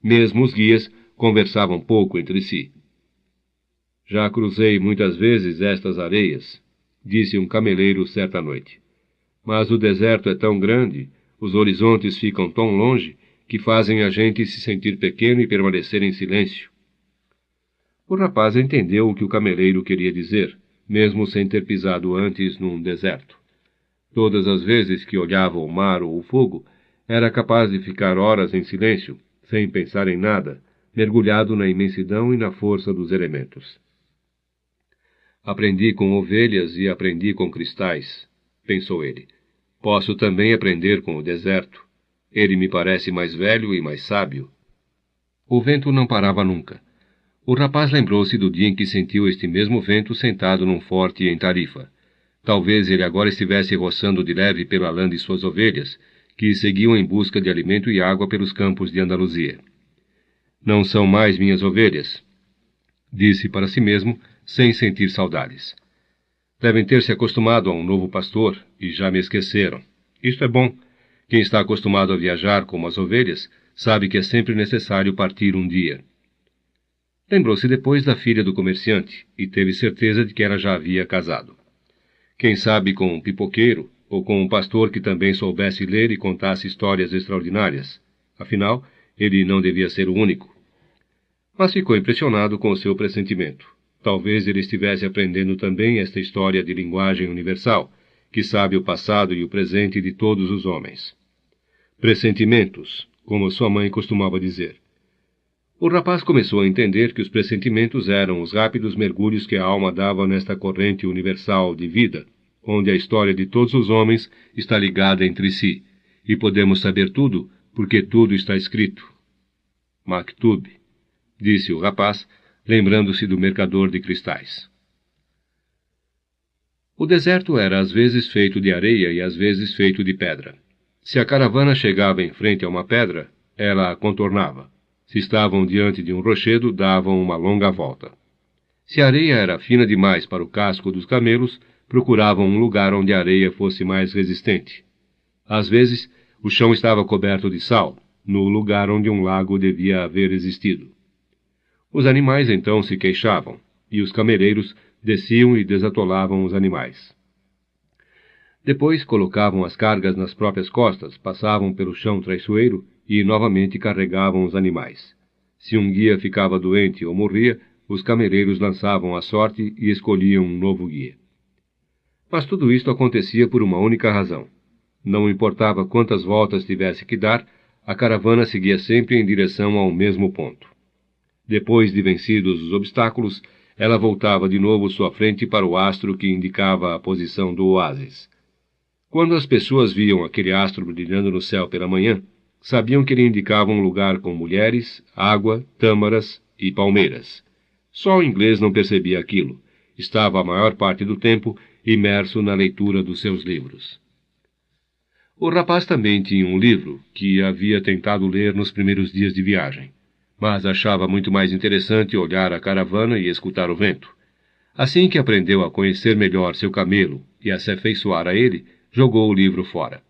Mesmo os guias conversavam pouco entre si. Já cruzei muitas vezes estas areias, disse um cameleiro certa noite. Mas o deserto é tão grande, os horizontes ficam tão longe, que fazem a gente se sentir pequeno e permanecer em silêncio. O rapaz entendeu o que o cameleiro queria dizer, mesmo sem ter pisado antes num deserto. Todas as vezes que olhava o mar ou o fogo, era capaz de ficar horas em silêncio, sem pensar em nada, mergulhado na imensidão e na força dos elementos. Aprendi com ovelhas e aprendi com cristais, pensou ele. Posso também aprender com o deserto. Ele me parece mais velho e mais sábio. O vento não parava nunca. O rapaz lembrou-se do dia em que sentiu este mesmo vento sentado num forte em Tarifa. Talvez ele agora estivesse roçando de leve pela lã de suas ovelhas, que seguiam em busca de alimento e água pelos campos de Andaluzia. Não são mais minhas ovelhas, disse para si mesmo, sem sentir saudades. Devem ter se acostumado a um novo pastor e já me esqueceram. Isto é bom. Quem está acostumado a viajar como as ovelhas sabe que é sempre necessário partir um dia. Lembrou-se depois da filha do comerciante e teve certeza de que ela já havia casado. Quem sabe com um pipoqueiro ou com um pastor que também soubesse ler e contasse histórias extraordinárias. Afinal, ele não devia ser o único. Mas ficou impressionado com o seu pressentimento. Talvez ele estivesse aprendendo também esta história de linguagem universal, que sabe o passado e o presente de todos os homens. Pressentimentos, como sua mãe costumava dizer. O rapaz começou a entender que os pressentimentos eram os rápidos mergulhos que a alma dava nesta corrente universal de vida, onde a história de todos os homens está ligada entre si, e podemos saber tudo, porque tudo está escrito. Maktub, disse o rapaz, lembrando-se do mercador de cristais. O deserto era às vezes feito de areia e às vezes feito de pedra. Se a caravana chegava em frente a uma pedra, ela a contornava. Se estavam diante de um rochedo, davam uma longa volta. Se a areia era fina demais para o casco dos camelos, procuravam um lugar onde a areia fosse mais resistente. Às vezes, o chão estava coberto de sal, no lugar onde um lago devia haver existido. Os animais então se queixavam, e os cameleiros desciam e desatolavam os animais. Depois colocavam as cargas nas próprias costas, passavam pelo chão traiçoeiro e novamente carregavam os animais. Se um guia ficava doente ou morria, os cameleiros lançavam a sorte e escolhiam um novo guia. Mas tudo isto acontecia por uma única razão. Não importava quantas voltas tivesse que dar, a caravana seguia sempre em direção ao mesmo ponto. Depois de vencidos os obstáculos, ela voltava de novo sua frente para o astro que indicava a posição do oásis. Quando as pessoas viam aquele astro brilhando no céu pela manhã, sabiam que ele indicava um lugar com mulheres, água, tâmaras e palmeiras. Só o inglês não percebia aquilo. Estava a maior parte do tempo imerso na leitura dos seus livros. O rapaz também tinha um livro que havia tentado ler nos primeiros dias de viagem, mas achava muito mais interessante olhar a caravana e escutar o vento. Assim que aprendeu a conhecer melhor seu camelo e a se afeiçoar a ele, jogou o livro fora.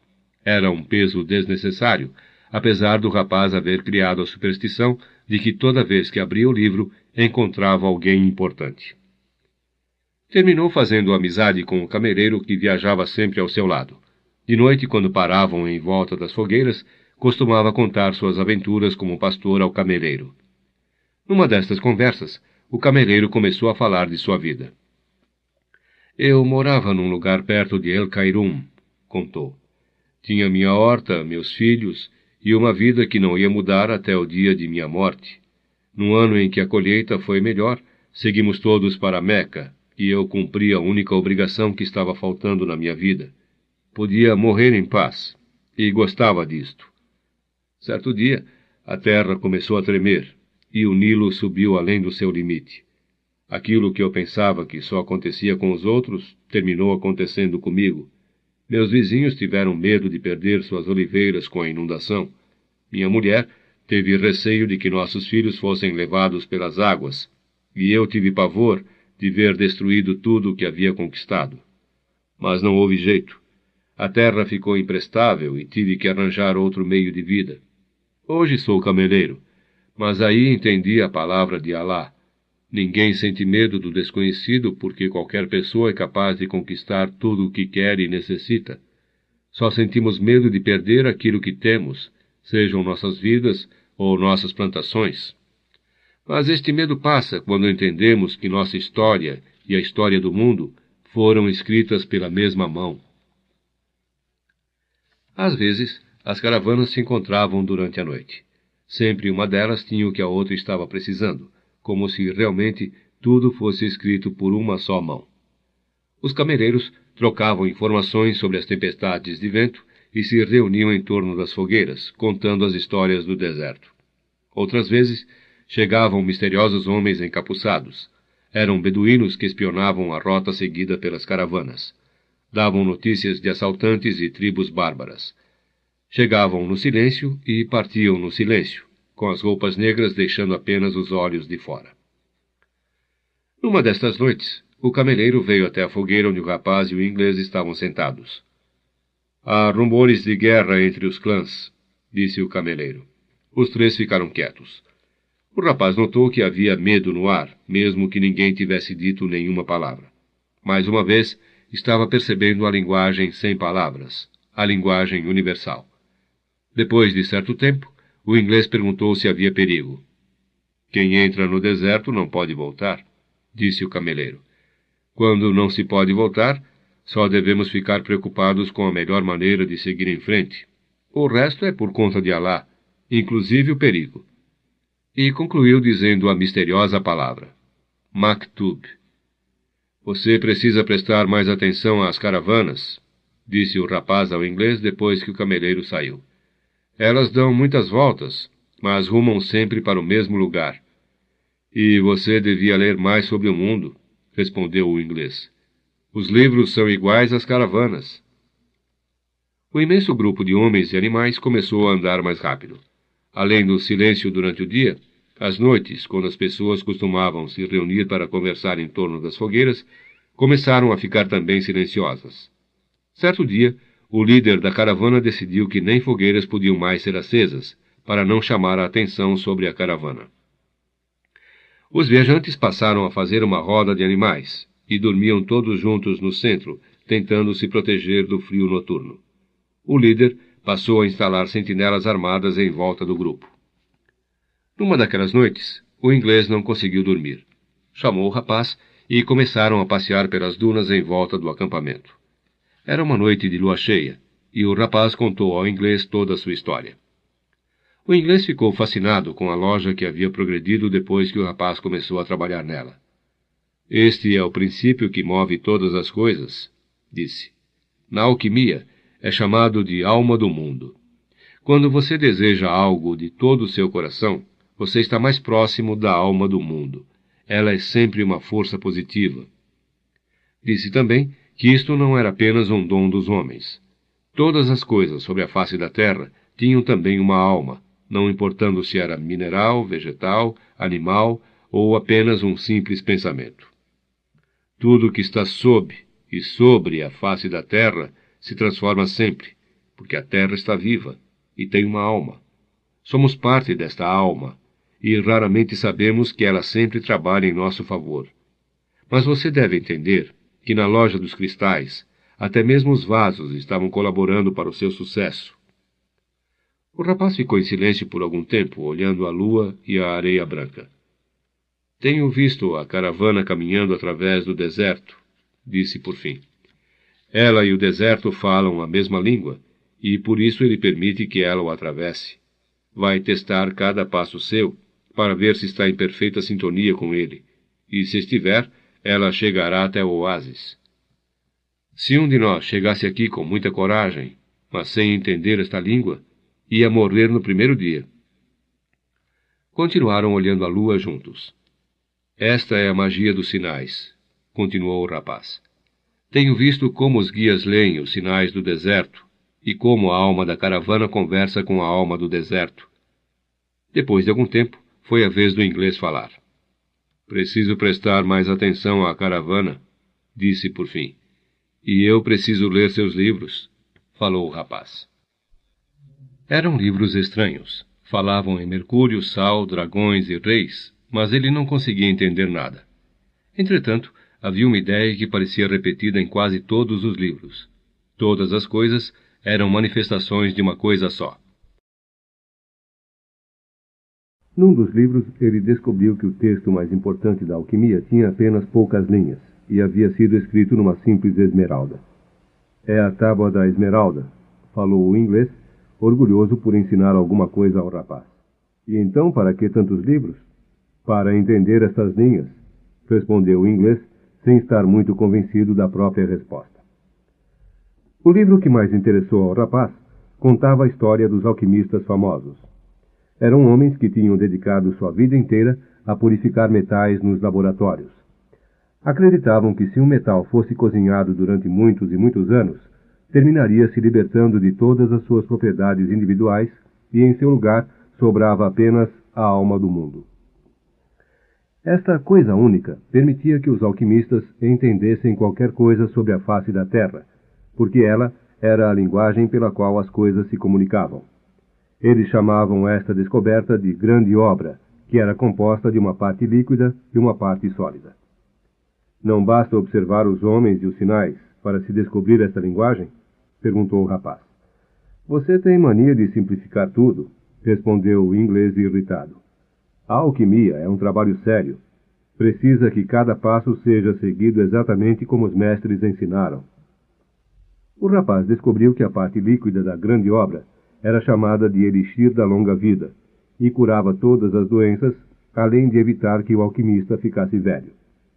Era um peso desnecessário, apesar do rapaz haver criado a superstição de que toda vez que abria o livro, encontrava alguém importante. Terminou fazendo amizade com o cameleiro que viajava sempre ao seu lado. De noite, quando paravam em volta das fogueiras, costumava contar suas aventuras como pastor ao cameleiro. Numa destas conversas, o cameleiro começou a falar de sua vida. Eu morava num lugar perto de El Cairum, contou. Tinha minha horta, meus filhos e uma vida que não ia mudar até o dia de minha morte. No ano em que a colheita foi melhor, seguimos todos para Meca, e eu cumpri a única obrigação que estava faltando na minha vida. Podia morrer em paz, e gostava disto. Certo dia, a terra começou a tremer, e o Nilo subiu além do seu limite. Aquilo que eu pensava que só acontecia com os outros, terminou acontecendo comigo. Meus vizinhos tiveram medo de perder suas oliveiras com a inundação. Minha mulher teve receio de que nossos filhos fossem levados pelas águas, e eu tive pavor de ver destruído tudo o que havia conquistado. Mas não houve jeito. A terra ficou imprestável e tive que arranjar outro meio de vida. Hoje sou cameleiro, mas aí entendi a palavra de Alá. Ninguém sente medo do desconhecido porque qualquer pessoa é capaz de conquistar tudo o que quer e necessita. Só sentimos medo de perder aquilo que temos, sejam nossas vidas ou nossas plantações. Mas este medo passa quando entendemos que nossa história e a história do mundo foram escritas pela mesma mão. Às vezes, as caravanas se encontravam durante a noite. Sempre uma delas tinha o que a outra estava precisando, como se realmente tudo fosse escrito por uma só mão. Os cameleiros trocavam informações sobre as tempestades de vento e se reuniam em torno das fogueiras, contando as histórias do deserto. Outras vezes, chegavam misteriosos homens encapuçados. Eram beduínos que espionavam a rota seguida pelas caravanas. Davam notícias de assaltantes e tribos bárbaras. Chegavam no silêncio e partiam no silêncio, com as roupas negras deixando apenas os olhos de fora. Numa destas noites, o cameleiro veio até a fogueira onde o rapaz e o inglês estavam sentados. Há rumores de guerra entre os clãs, disse o cameleiro. Os três ficaram quietos. O rapaz notou que havia medo no ar, mesmo que ninguém tivesse dito nenhuma palavra. Mais uma vez, estava percebendo a linguagem sem palavras, a linguagem universal. Depois de certo tempo, o inglês perguntou se havia perigo. Quem entra no deserto não pode voltar, disse o cameleiro. Quando não se pode voltar, só devemos ficar preocupados com a melhor maneira de seguir em frente. O resto é por conta de Alá, inclusive o perigo. E concluiu dizendo a misteriosa palavra: Maktub. Você precisa prestar mais atenção às caravanas, disse o rapaz ao inglês depois que o cameleiro saiu. Elas dão muitas voltas, mas rumam sempre para o mesmo lugar. E você devia ler mais sobre o mundo, respondeu o inglês. Os livros são iguais às caravanas. O imenso grupo de homens e animais começou a andar mais rápido. Além do silêncio durante o dia, às noites, quando as pessoas costumavam se reunir para conversar em torno das fogueiras, começaram a ficar também silenciosas. Certo dia, o líder da caravana decidiu que nem fogueiras podiam mais ser acesas, para não chamar a atenção sobre a caravana. Os viajantes passaram a fazer uma roda de animais, e dormiam todos juntos no centro, tentando se proteger do frio noturno. O líder passou a instalar sentinelas armadas em volta do grupo. Numa daquelas noites, o inglês não conseguiu dormir. Chamou o rapaz e começaram a passear pelas dunas em volta do acampamento. Era uma noite de lua cheia, e o rapaz contou ao inglês toda a sua história. O inglês ficou fascinado com a loja que havia progredido depois que o rapaz começou a trabalhar nela. Este é o princípio que move todas as coisas, disse. Na alquimia, é chamado de alma do mundo. Quando você deseja algo de todo o seu coração, você está mais próximo da alma do mundo. Ela é sempre uma força positiva. Disse também que isto não era apenas um dom dos homens. Todas as coisas sobre a face da terra tinham também uma alma, não importando se era mineral, vegetal, animal ou apenas um simples pensamento. Tudo que está sob e sobre a face da terra se transforma sempre, porque a terra está viva e tem uma alma. Somos parte desta alma, e raramente sabemos que ela sempre trabalha em nosso favor. Mas você deve entender que na loja dos cristais, até mesmo os vasos estavam colaborando para o seu sucesso. O rapaz ficou em silêncio por algum tempo, olhando a lua e a areia branca. Tenho visto a caravana caminhando através do deserto, disse por fim. Ela e o deserto falam a mesma língua, e por isso ele permite que ela o atravesse. Vai testar cada passo seu, para ver se está em perfeita sintonia com ele, e se estiver, ela chegará até o oásis. Se um de nós chegasse aqui com muita coragem, mas sem entender esta língua, ia morrer no primeiro dia. Continuaram olhando a lua juntos. Esta é a magia dos sinais, continuou o rapaz. Tenho visto como os guias leem os sinais do deserto e como a alma da caravana conversa com a alma do deserto. Depois de algum tempo, foi a vez do inglês falar. Preciso prestar mais atenção à caravana, disse por fim. E eu preciso ler seus livros, falou o rapaz. Eram livros estranhos. Falavam em Mercúrio, Sal, dragões e reis, mas ele não conseguia entender nada. Entretanto, havia uma ideia que parecia repetida em quase todos os livros. Todas as coisas eram manifestações de uma coisa só. Num dos livros, ele descobriu que o texto mais importante da alquimia tinha apenas poucas linhas, e havia sido escrito numa simples esmeralda. É a tábua da esmeralda, falou o inglês, orgulhoso por ensinar alguma coisa ao rapaz. E então, para que tantos livros? Para entender estas linhas, respondeu o inglês, sem estar muito convencido da própria resposta. O livro que mais interessou ao rapaz contava a história dos alquimistas famosos. Eram homens que tinham dedicado sua vida inteira a purificar metais nos laboratórios. Acreditavam que se um metal fosse cozinhado durante muitos e muitos anos, terminaria se libertando de todas as suas propriedades individuais e, em seu lugar, sobrava apenas a alma do mundo. Esta coisa única permitia que os alquimistas entendessem qualquer coisa sobre a face da Terra, porque ela era a linguagem pela qual as coisas se comunicavam. Eles chamavam esta descoberta de grande obra, que era composta de uma parte líquida e uma parte sólida. Não basta observar os homens e os sinais para se descobrir esta linguagem? Perguntou o rapaz. Você tem mania de simplificar tudo, respondeu o inglês irritado. A alquimia é um trabalho sério. Precisa que cada passo seja seguido exatamente como os mestres ensinaram. O rapaz descobriu que a parte líquida da grande obra era chamada de elixir da longa vida e curava todas as doenças, além de evitar que o alquimista ficasse velho.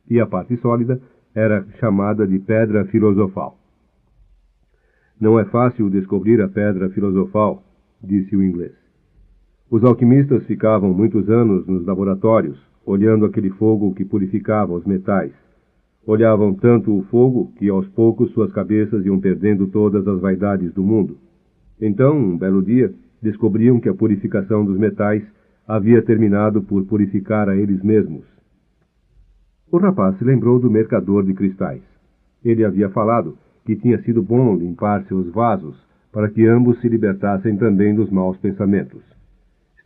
E a parte sólida era chamada de pedra filosofal. Não é fácil descobrir a pedra filosofal, disse o inglês. Os alquimistas ficavam muitos anos nos laboratórios, olhando aquele fogo que purificava os metais. Olhavam tanto o fogo que aos poucos suas cabeças iam perdendo todas as vaidades do mundo. Então, um belo dia, descobriam que a purificação dos metais havia terminado por purificar a eles mesmos. O rapaz se lembrou do mercador de cristais. Ele havia falado que tinha sido bom limpar seus vasos para que ambos se libertassem também dos maus pensamentos.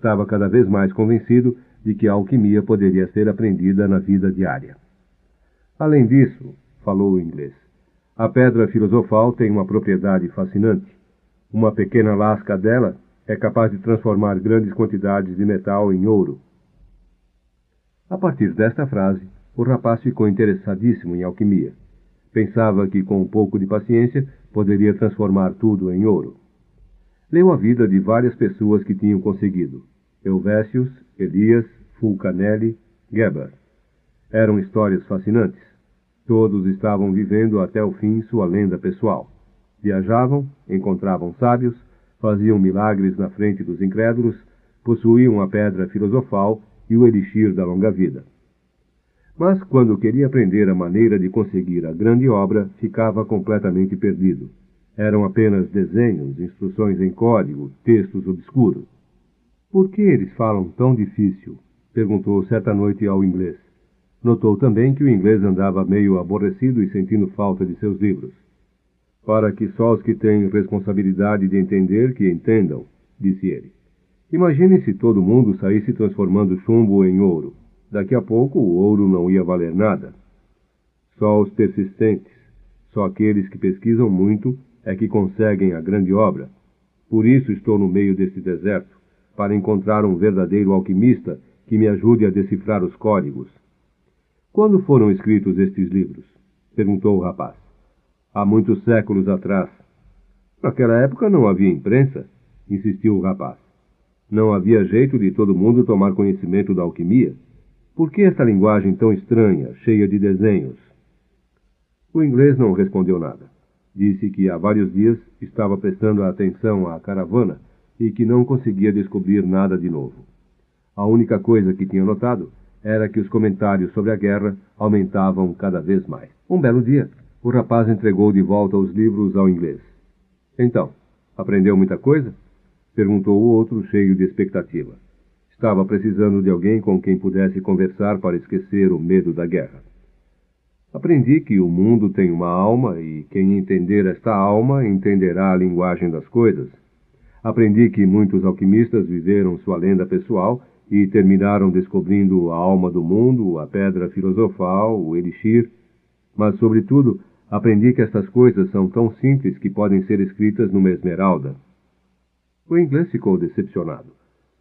Estava cada vez mais convencido de que a alquimia poderia ser aprendida na vida diária. Além disso, falou o inglês, a pedra filosofal tem uma propriedade fascinante. Uma pequena lasca dela é capaz de transformar grandes quantidades de metal em ouro. A partir desta frase, o rapaz ficou interessadíssimo em alquimia. Pensava que, com um pouco de paciência, poderia transformar tudo em ouro. Leu a vida de várias pessoas que tinham conseguido. Helvétius, Elias, Fulcanelli, Geber. Eram histórias fascinantes. Todos estavam vivendo até o fim sua lenda pessoal. Viajavam, encontravam sábios, faziam milagres na frente dos incrédulos, possuíam a pedra filosofal e o elixir da longa vida. Mas, quando queria aprender a maneira de conseguir a grande obra, ficava completamente perdido. Eram apenas desenhos, instruções em código, textos obscuros. Por que eles falam tão difícil? Perguntou certa noite ao inglês. Notou também que o inglês andava meio aborrecido e sentindo falta de seus livros. Para que só os que têm responsabilidade de entender que entendam, disse ele. Imagine se todo mundo saísse transformando chumbo em ouro. Daqui a pouco o ouro não ia valer nada. Só os persistentes, só aqueles que pesquisam muito, é que conseguem a grande obra. Por isso estou no meio deste deserto, para encontrar um verdadeiro alquimista que me ajude a decifrar os códigos. Quando foram escritos estes livros? Perguntou o rapaz. Há muitos séculos atrás. Naquela época não havia imprensa, insistiu o rapaz. Não havia jeito de todo mundo tomar conhecimento da alquimia. Por que esta linguagem tão estranha, cheia de desenhos? O inglês não respondeu nada. Disse que há vários dias estava prestando atenção à caravana e que não conseguia descobrir nada de novo. A única coisa que tinha notado era que os comentários sobre a guerra aumentavam cada vez mais. Um belo dia, o rapaz entregou de volta os livros ao inglês. Então, aprendeu muita coisa? Perguntou o outro, cheio de expectativa. Estava precisando de alguém com quem pudesse conversar para esquecer o medo da guerra. Aprendi que o mundo tem uma alma e quem entender esta alma entenderá a linguagem das coisas. Aprendi que muitos alquimistas viveram sua lenda pessoal e terminaram descobrindo a alma do mundo, a pedra filosofal, o elixir. Mas, sobretudo, aprendi que estas coisas são tão simples que podem ser escritas numa esmeralda. O inglês ficou decepcionado.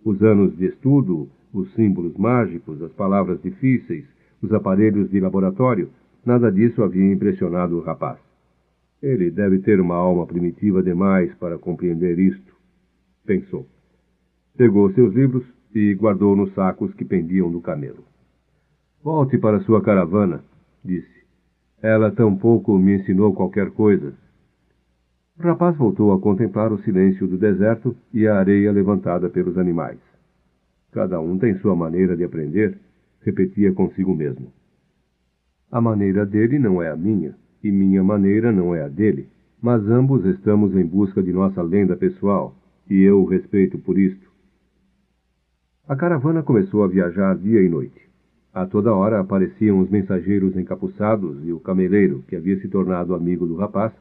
Os anos de estudo, os símbolos mágicos, as palavras difíceis, os aparelhos de laboratório, nada disso havia impressionado o rapaz. Ele deve ter uma alma primitiva demais para compreender isto, pensou. Pegou seus livros e guardou nos sacos que pendiam do camelo. Volte para sua caravana, disse. Ela tampouco me ensinou qualquer coisa. O rapaz voltou a contemplar o silêncio do deserto e a areia levantada pelos animais. Cada um tem sua maneira de aprender, repetia consigo mesmo. A maneira dele não é a minha, e minha maneira não é a dele, mas ambos estamos em busca de nossa lenda pessoal, e eu o respeito por isto. A caravana começou a viajar dia e noite. A toda hora apareciam os mensageiros encapuçados e o cameleiro, que havia se tornado amigo do rapaz,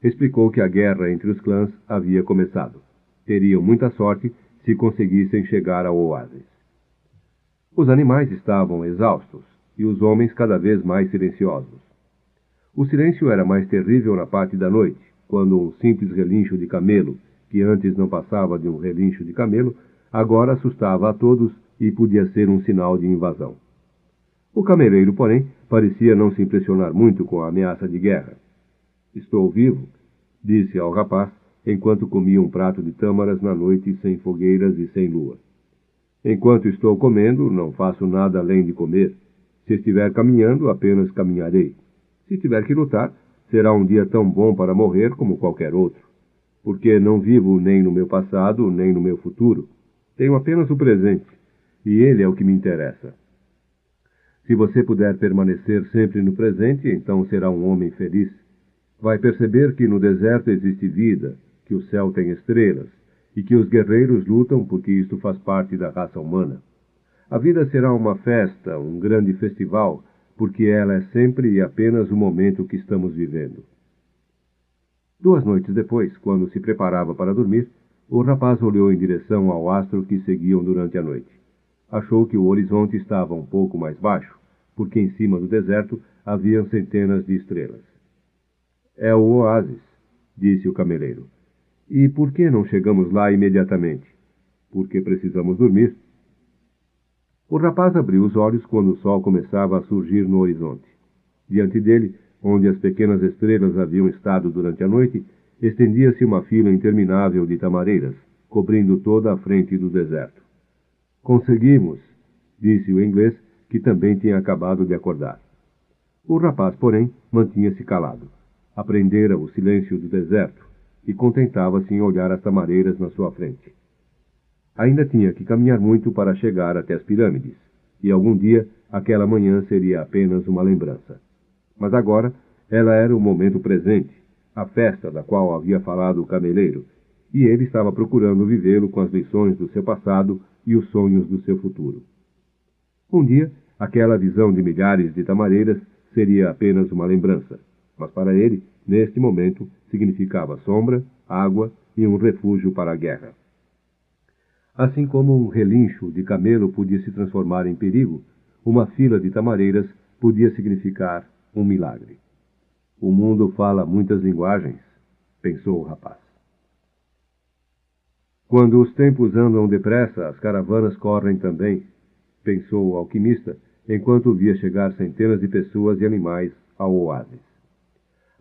explicou que a guerra entre os clãs havia começado. Teriam muita sorte se conseguissem chegar ao oásis. Os animais estavam exaustos e os homens cada vez mais silenciosos. O silêncio era mais terrível na parte da noite, quando um simples relincho de camelo, que antes não passava de um relincho de camelo, agora assustava a todos e podia ser um sinal de invasão. O cameleiro, porém, parecia não se impressionar muito com a ameaça de guerra. Estou vivo, disse ao rapaz, enquanto comia um prato de tâmaras na noite sem fogueiras e sem lua. Enquanto estou comendo, não faço nada além de comer. Se estiver caminhando, apenas caminharei. Se tiver que lutar, será um dia tão bom para morrer como qualquer outro. Porque não vivo nem no meu passado, nem no meu futuro. Tenho apenas o presente, e ele é o que me interessa. Se você puder permanecer sempre no presente, então será um homem feliz. Vai perceber que no deserto existe vida, que o céu tem estrelas, e que os guerreiros lutam porque isto faz parte da raça humana. A vida será uma festa, um grande festival, porque ela é sempre e apenas o momento que estamos vivendo. 2 noites depois, quando se preparava para dormir, o rapaz olhou em direção ao astro que seguiam durante a noite. Achou que o horizonte estava um pouco mais baixo, porque em cima do deserto haviam centenas de estrelas. É o oásis, disse o cameleiro. E por que não chegamos lá imediatamente? Porque precisamos dormir. O rapaz abriu os olhos quando o sol começava a surgir no horizonte. Diante dele, onde as pequenas estrelas haviam estado durante a noite, estendia-se uma fila interminável de tamareiras, cobrindo toda a frente do deserto. Conseguimos, disse o inglês, que também tinha acabado de acordar. O rapaz, porém, mantinha-se calado. Aprendera o silêncio do deserto e contentava-se em olhar as tamareiras na sua frente. Ainda tinha que caminhar muito para chegar até as pirâmides, e algum dia aquela manhã seria apenas uma lembrança. Mas agora ela era o momento presente, a festa da qual havia falado o cameleiro, e ele estava procurando vivê-lo com as lições do seu passado e os sonhos do seu futuro. Um dia, aquela visão de milhares de tamareiras seria apenas uma lembrança, mas para ele, neste momento, significava sombra, água e um refúgio para a guerra. Assim como um relincho de camelo podia se transformar em perigo, uma fila de tamareiras podia significar um milagre. O mundo fala muitas linguagens, pensou o rapaz. Quando os tempos andam depressa, as caravanas correm também, pensou o alquimista, enquanto via chegar centenas de pessoas e animais ao oásis.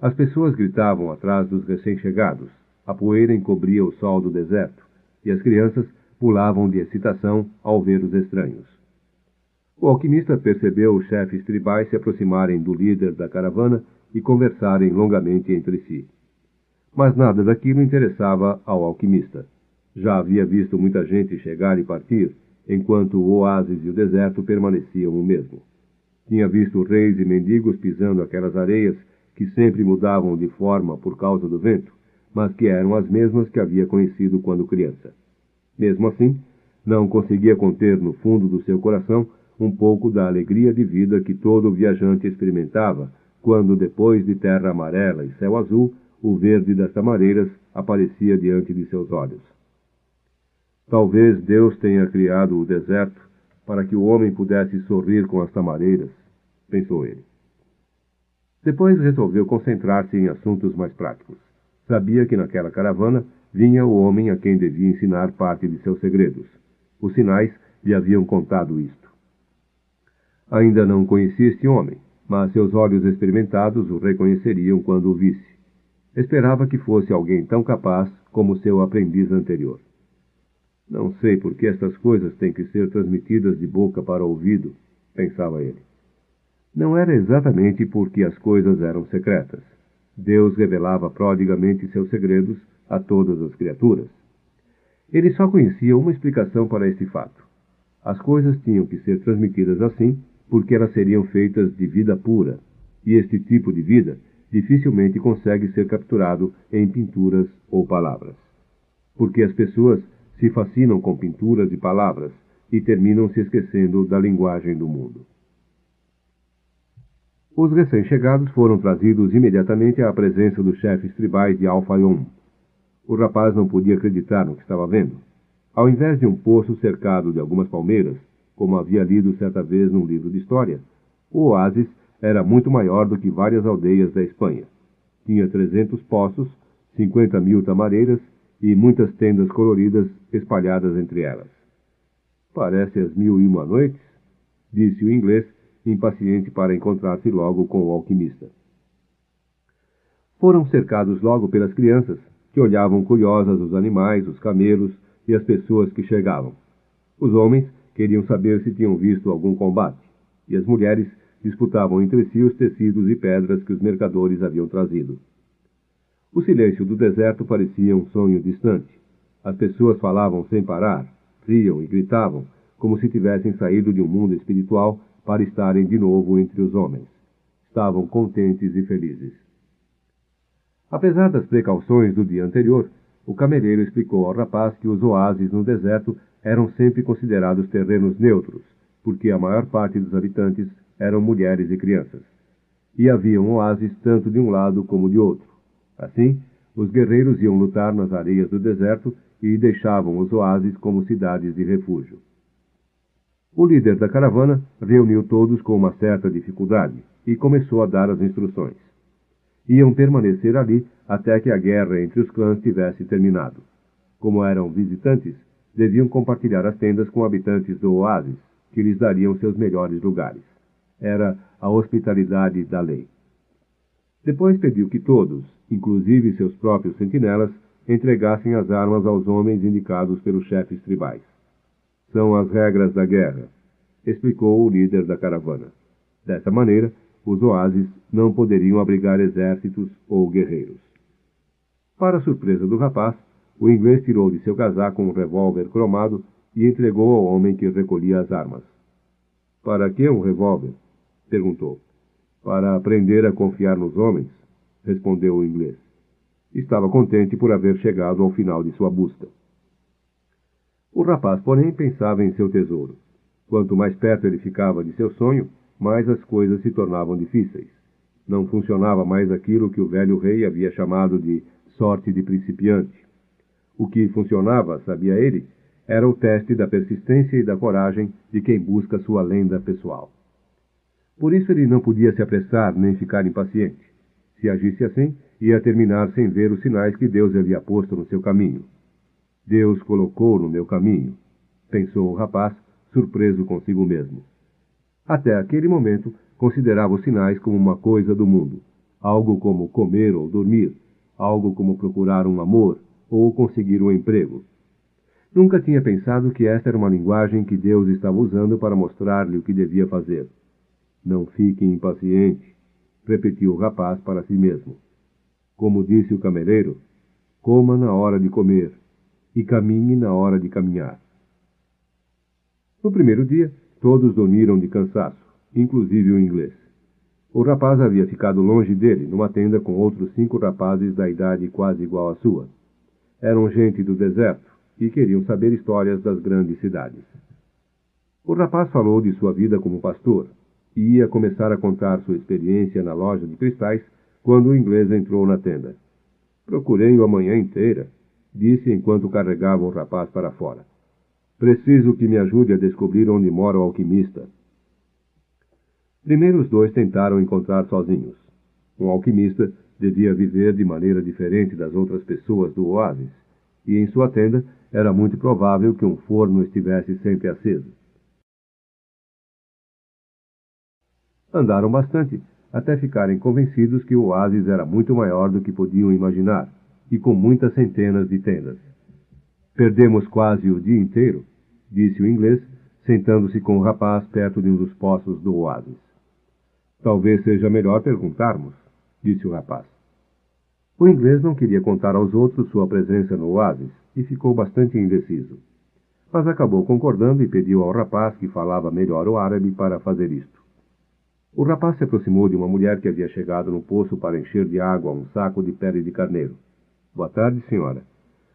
As pessoas gritavam atrás dos recém-chegados, a poeira encobria o sol do deserto, e as crianças pulavam de excitação ao ver os estranhos. O alquimista percebeu os chefes tribais se aproximarem do líder da caravana e conversarem longamente entre si. Mas nada daquilo interessava ao alquimista. Já havia visto muita gente chegar e partir, enquanto o oásis e o deserto permaneciam o mesmo. Tinha visto reis e mendigos pisando aquelas areias que sempre mudavam de forma por causa do vento, mas que eram as mesmas que havia conhecido quando criança. Mesmo assim, não conseguia conter no fundo do seu coração um pouco da alegria de vida que todo viajante experimentava quando, depois de terra amarela e céu azul, o verde das tamareiras aparecia diante de seus olhos. Talvez Deus tenha criado o deserto para que o homem pudesse sorrir com as tamareiras, pensou ele. Depois resolveu concentrar-se em assuntos mais práticos. Sabia que naquela caravana vinha o homem a quem devia ensinar parte de seus segredos. Os sinais lhe haviam contado isto. Ainda não conhecia este homem, mas seus olhos experimentados o reconheceriam quando o visse. Esperava que fosse alguém tão capaz como seu aprendiz anterior. Não sei por que estas coisas têm que ser transmitidas de boca para ouvido, pensava ele. Não era exatamente porque as coisas eram secretas. Deus revelava prodigamente seus segredos a todas as criaturas. Ele só conhecia uma explicação para este fato. As coisas tinham que ser transmitidas assim, porque elas seriam feitas de vida pura, e este tipo de vida dificilmente consegue ser capturado em pinturas ou palavras. Porque as pessoas se fascinam com pinturas e palavras e terminam se esquecendo da linguagem do mundo. Os recém-chegados foram trazidos imediatamente à presença dos chefes tribais de Al-Fayoum. O rapaz não podia acreditar no que estava vendo. Ao invés de um poço cercado de algumas palmeiras, como havia lido certa vez num livro de história, o oásis era muito maior do que várias aldeias da Espanha. Tinha 300 poços, 50.000 tamareiras e muitas tendas coloridas espalhadas entre elas. Parece as 1001 noites, disse o inglês, impaciente para encontrar-se logo com o alquimista. Foram cercados logo pelas crianças, que olhavam curiosas os animais, os camelos e as pessoas que chegavam. Os homens queriam saber se tinham visto algum combate, e as mulheres disputavam entre si os tecidos e pedras que os mercadores haviam trazido. O silêncio do deserto parecia um sonho distante. As pessoas falavam sem parar, riam e gritavam, como se tivessem saído de um mundo espiritual para estarem de novo entre os homens. Estavam contentes e felizes. Apesar das precauções do dia anterior, o cameleiro explicou ao rapaz que os oásis no deserto eram sempre considerados terrenos neutros, porque a maior parte dos habitantes eram mulheres e crianças. E havia um oásis tanto de um lado como de outro. Assim, os guerreiros iam lutar nas areias do deserto e deixavam os oásis como cidades de refúgio. O líder da caravana reuniu todos com uma certa dificuldade e começou a dar as instruções. Iam permanecer ali até que a guerra entre os clãs tivesse terminado. Como eram visitantes, deviam compartilhar as tendas com habitantes do oásis, que lhes dariam seus melhores lugares. Era a hospitalidade da lei. Depois pediu que todos, inclusive seus próprios sentinelas, entregassem as armas aos homens indicados pelos chefes tribais. São as regras da guerra, explicou o líder da caravana. Dessa maneira, os oásis não poderiam abrigar exércitos ou guerreiros. Para surpresa do rapaz, o inglês tirou de seu casaco um revólver cromado e entregou ao homem que recolhia as armas. — Para que um revólver? — perguntou. — Para aprender a confiar nos homens, respondeu o inglês. Estava contente por haver chegado ao final de sua busca. O rapaz, porém, pensava em seu tesouro. Quanto mais perto ele ficava de seu sonho, mais as coisas se tornavam difíceis. Não funcionava mais aquilo que o velho rei havia chamado de sorte de principiante. O que funcionava, sabia ele, era o teste da persistência e da coragem de quem busca sua lenda pessoal. Por isso ele não podia se apressar nem ficar impaciente. Se agisse assim, ia terminar sem ver os sinais que Deus havia posto no seu caminho. Deus colocou no meu caminho, pensou o rapaz, surpreso consigo mesmo. Até aquele momento, considerava os sinais como uma coisa do mundo, algo como comer ou dormir, algo como procurar um amor ou conseguir um emprego. Nunca tinha pensado que esta era uma linguagem que Deus estava usando para mostrar-lhe o que devia fazer. Não fique impaciente, repetiu o rapaz para si mesmo. Como disse o cameleiro, coma na hora de comer e caminhe na hora de caminhar. No primeiro dia, todos dormiram de cansaço, inclusive o inglês. O rapaz havia ficado longe dele, numa tenda com outros 5 rapazes da idade quase igual à sua. Eram gente do deserto e queriam saber histórias das grandes cidades. O rapaz falou de sua vida como pastor e ia começar a contar sua experiência na loja de cristais quando o inglês entrou na tenda. Procurei-o a manhã inteira, disse enquanto carregava o rapaz para fora. Preciso que me ajude a descobrir onde mora o alquimista. Primeiro os dois tentaram encontrar sozinhos. Um alquimista devia viver de maneira diferente das outras pessoas do oásis, e em sua tenda era muito provável que um forno estivesse sempre aceso. Andaram bastante, até ficarem convencidos que o oásis era muito maior do que podiam imaginar, e com muitas centenas de tendas. Perdemos quase o dia inteiro, disse o inglês, sentando-se com o rapaz perto de um dos poços do oásis. Talvez seja melhor perguntarmos, disse o rapaz. O inglês não queria contar aos outros sua presença no oásis e ficou bastante indeciso. mas acabou concordando e pediu ao rapaz que falava melhor o árabe para fazer isto. O rapaz se aproximou de uma mulher que havia chegado no poço para encher de água um saco de pele de carneiro. Boa tarde, senhora.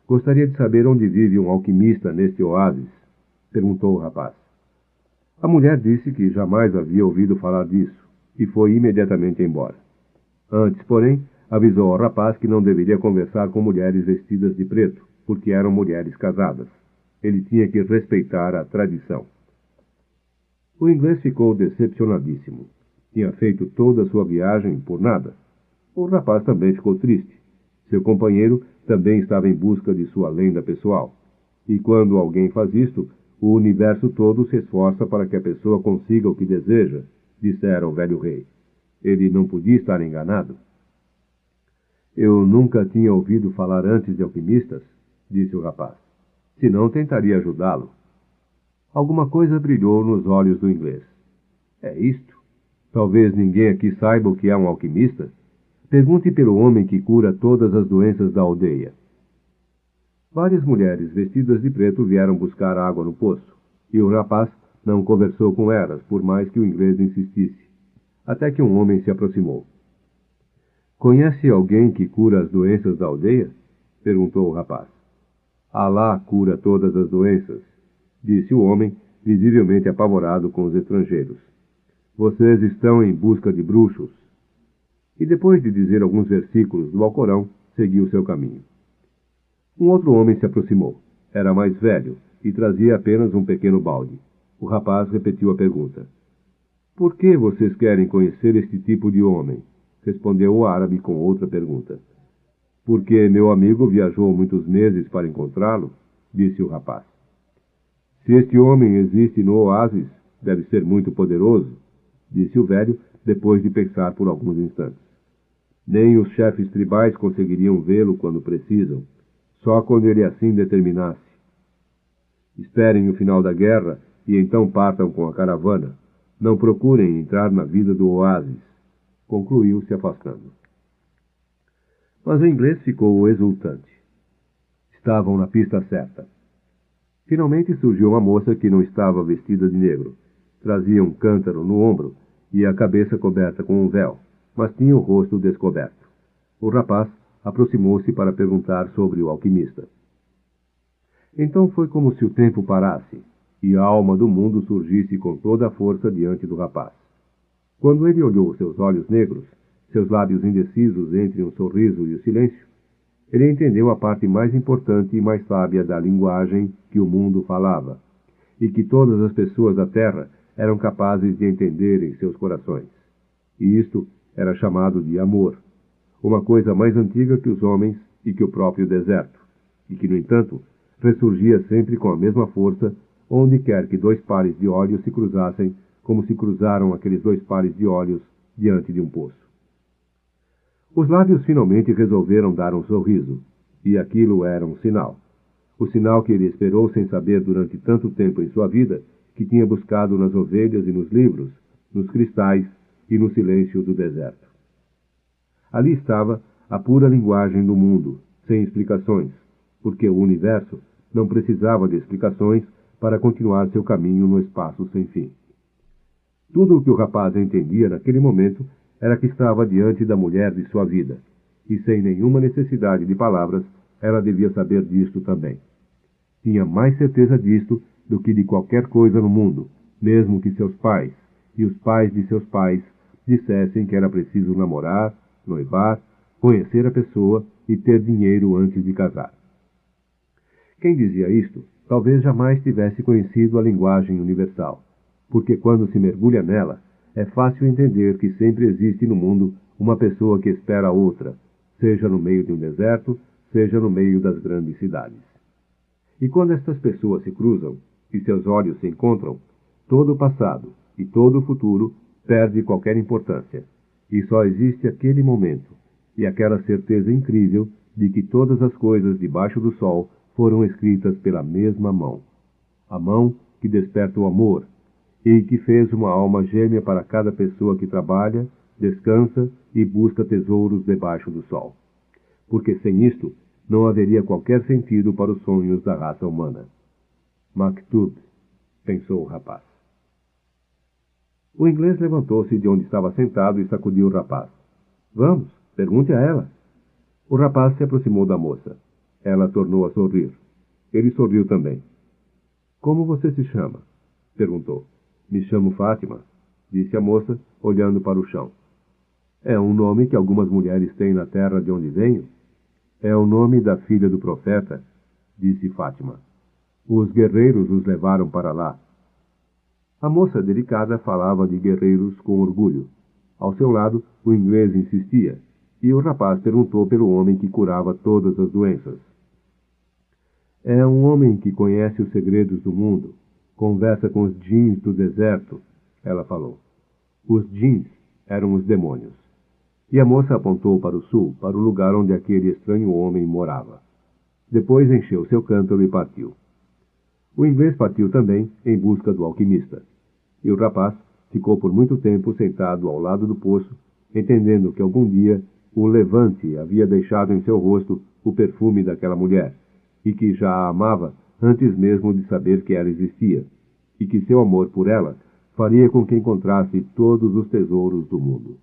Gostaria de saber onde vive um alquimista neste oásis? Perguntou o rapaz. A mulher disse que jamais havia ouvido falar disso e foi imediatamente embora. Antes, porém, avisou ao rapaz que não deveria conversar com mulheres vestidas de preto, porque eram mulheres casadas. Ele tinha que respeitar a tradição. O inglês ficou decepcionadíssimo. Tinha feito toda a sua viagem por nada. O rapaz também ficou triste. Seu companheiro também estava em busca de sua lenda pessoal. E quando alguém faz isto, o universo todo se esforça para que a pessoa consiga o que deseja, dissera o velho rei. Ele não podia estar enganado. Eu nunca tinha ouvido falar antes de alquimistas, disse o rapaz. Senão tentaria ajudá-lo. Alguma coisa brilhou nos olhos do inglês. É isto? Talvez ninguém aqui saiba o que é um alquimista? Pergunte pelo homem que cura todas as doenças da aldeia. Várias mulheres vestidas de preto vieram buscar água no poço, e o rapaz não conversou com elas, por mais que o inglês insistisse, até que um homem se aproximou. Conhece alguém que cura as doenças da aldeia? Perguntou o rapaz. Alá cura todas as doenças, disse o homem, visivelmente apavorado com os estrangeiros. Vocês estão em busca de bruxos. E depois de dizer alguns versículos do Alcorão, seguiu seu caminho. Um outro homem se aproximou. Era mais velho e trazia apenas um pequeno balde. O rapaz repetiu a pergunta. Por que vocês querem conhecer este tipo de homem? Respondeu o árabe com outra pergunta. Porque meu amigo viajou muitos meses para encontrá-lo, disse o rapaz. Se este homem existe no oásis, deve ser muito poderoso, disse o velho, depois de pensar por alguns instantes. Nem os chefes tribais conseguiriam vê-lo quando precisam, só quando ele assim determinasse. Esperem o final da guerra e então partam com a caravana. Não procurem entrar na vida do oásis, concluiu se afastando. Mas o inglês ficou exultante. Estavam na pista certa. Finalmente surgiu uma moça que não estava vestida de negro. Trazia um cântaro no ombro e a cabeça coberta com um véu, mas tinha o rosto descoberto. O rapaz aproximou-se para perguntar sobre o alquimista. Então foi como se o tempo parasse e a alma do mundo surgisse com toda a força diante do rapaz. Quando ele olhou seus olhos negros, seus lábios indecisos entre um sorriso e o silêncio, ele entendeu a parte mais importante e mais sábia da linguagem que o mundo falava, e que todas as pessoas da terra eram capazes de entender em seus corações. E isto era chamado de amor, uma coisa mais antiga que os homens e que o próprio deserto, e que, no entanto, ressurgia sempre com a mesma força, onde quer que dois pares de olhos se cruzassem, como se cruzaram aqueles dois pares de olhos diante de um poço. Os lábios finalmente resolveram dar um sorriso, e aquilo era um sinal. O sinal que ele esperou sem saber durante tanto tempo em sua vida, que tinha buscado nas ovelhas e nos livros, nos cristais e no silêncio do deserto. Ali estava a pura linguagem do mundo, sem explicações, porque o universo não precisava de explicações para continuar seu caminho no espaço sem fim. Tudo o que o rapaz entendia naquele momento era que estava diante da mulher de sua vida, e sem nenhuma necessidade de palavras, ela devia saber disto também. Tinha mais certeza disto do que de qualquer coisa no mundo, mesmo que seus pais e os pais de seus pais dissessem que era preciso namorar, noivar, conhecer a pessoa e ter dinheiro antes de casar. Quem dizia isto, talvez jamais tivesse conhecido a linguagem universal, porque quando se mergulha nela, é fácil entender que sempre existe no mundo uma pessoa que espera a outra, seja no meio de um deserto, seja no meio das grandes cidades. E quando estas pessoas se cruzam e seus olhos se encontram, todo o passado e todo o futuro perde qualquer importância, e só existe aquele momento e aquela certeza incrível de que todas as coisas debaixo do sol foram escritas pela mesma mão, a mão que desperta o amor, e que fez uma alma gêmea para cada pessoa que trabalha, descansa e busca tesouros debaixo do sol. Porque sem isto, não haveria qualquer sentido para os sonhos da raça humana. Maktub, pensou o rapaz. O inglês levantou-se de onde estava sentado e sacudiu o rapaz. Vamos, pergunte a ela. O rapaz se aproximou da moça. Ela tornou a sorrir. Ele sorriu também. Como você se chama? Perguntou. Me chamo Fátima, disse a moça, olhando para o chão. É um nome que algumas mulheres têm na terra de onde venho? É o nome da filha do profeta, disse Fátima. Os guerreiros os levaram para lá. A moça delicada falava de guerreiros com orgulho. Ao seu lado, o inglês insistia, e o rapaz perguntou pelo homem que curava todas as doenças. É um homem que conhece os segredos do mundo. Conversa com os djinns do deserto, ela falou. Os djinns eram os demônios. E a moça apontou para o sul, para o lugar onde aquele estranho homem morava. Depois encheu seu cântaro e partiu. O inglês partiu também em busca do alquimista. E o rapaz ficou por muito tempo sentado ao lado do poço, entendendo que algum dia o levante havia deixado em seu rosto o perfume daquela mulher, e que já a amava antes mesmo de saber que ela existia, e que seu amor por ela faria com que encontrasse todos os tesouros do mundo.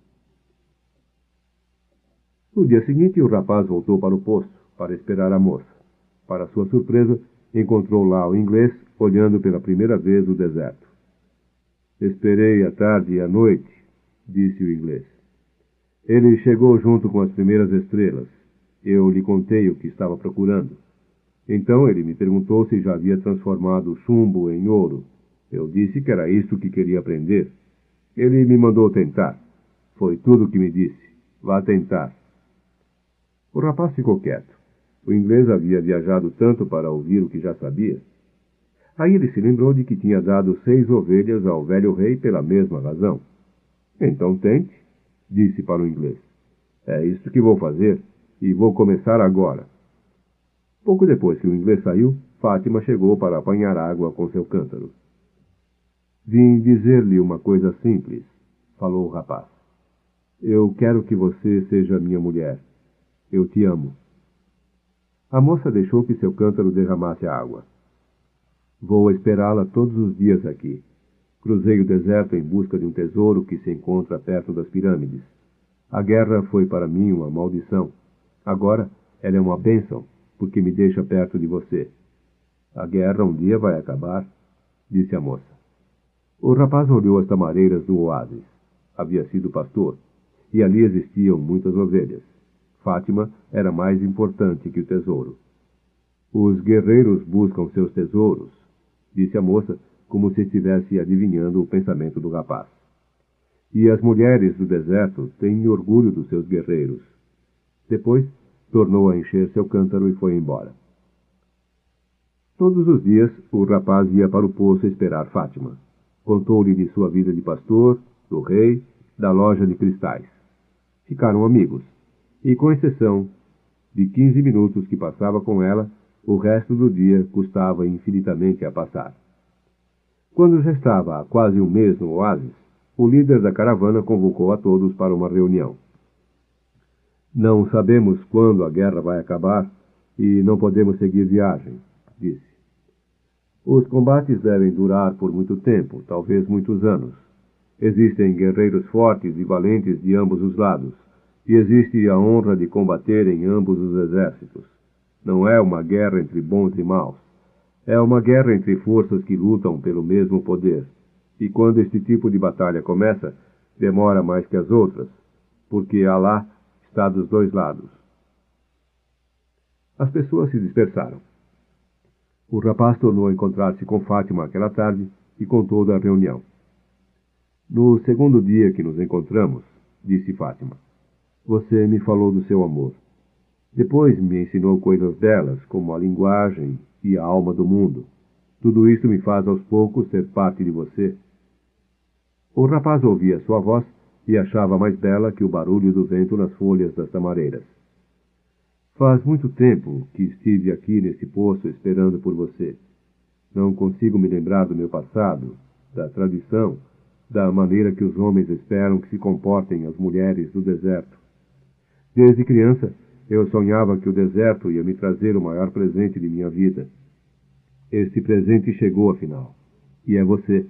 No dia seguinte, o rapaz voltou para o poço, para esperar a moça. Para sua surpresa, encontrou lá o inglês, olhando pela primeira vez o deserto. Esperei a tarde e a noite, disse o inglês. Ele chegou junto com as primeiras estrelas. Eu lhe contei o que estava procurando. Então ele me perguntou se já havia transformado o chumbo em ouro. Eu disse que era isso que queria aprender. Ele me mandou tentar. Foi tudo o que me disse. Vá tentar. O rapaz ficou quieto. O inglês havia viajado tanto para ouvir o que já sabia. Aí ele se lembrou de que tinha dado 6 ovelhas ao velho rei pela mesma razão. Então tente, disse para o inglês. É isso que vou fazer, e vou começar agora. Pouco depois que o inglês saiu, Fátima chegou para apanhar água com seu cântaro. Vim dizer-lhe uma coisa simples, falou o rapaz. Eu quero que você seja minha mulher. Eu te amo. A moça deixou que seu cântaro derramasse a água. Vou esperá-la todos os dias aqui. Cruzei o deserto em busca de um tesouro que se encontra perto das pirâmides. A guerra foi para mim uma maldição. Agora ela é uma bênção, porque me deixa perto de você. A guerra um dia vai acabar, disse a moça. O rapaz olhou as tamareiras do oásis. Havia sido pastor, e ali existiam muitas ovelhas. Fátima era mais importante que o tesouro. Os guerreiros buscam seus tesouros, disse a moça, como se estivesse adivinhando o pensamento do rapaz. E as mulheres do deserto têm orgulho dos seus guerreiros. Depois, tornou a encher seu cântaro e foi embora. Todos os dias, o rapaz ia para o poço esperar Fátima. Contou-lhe de sua vida de pastor, do rei, da loja de cristais. Ficaram amigos, e com exceção de 15 minutos que passava com ela, o resto do dia custava infinitamente a passar. Quando já estava há quase um mês no oásis, o líder da caravana convocou a todos para uma reunião. Não sabemos quando a guerra vai acabar e não podemos seguir viagem, disse. Os combates devem durar por muito tempo, talvez muitos anos. Existem guerreiros fortes e valentes de ambos os lados, e existe a honra de combater em ambos os exércitos. Não é uma guerra entre bons e maus. É uma guerra entre forças que lutam pelo mesmo poder. E quando este tipo de batalha começa, demora mais que as outras, porque Alá está dos dois lados. As pessoas se dispersaram. O rapaz tornou a encontrar-se com Fátima aquela tarde e contou da reunião. No segundo dia que nos encontramos, disse Fátima, você me falou do seu amor. Depois me ensinou coisas belas, como a linguagem e a alma do mundo. Tudo isso me faz aos poucos ser parte de você. O rapaz ouvia sua voz e achava mais bela que o barulho do vento nas folhas das tamareiras. Faz muito tempo que estive aqui nesse poço esperando por você. Não consigo me lembrar do meu passado, da tradição, da maneira que os homens esperam que se comportem as mulheres do deserto. Desde criança, eu sonhava que o deserto ia me trazer o maior presente de minha vida. Este presente chegou afinal. E é você.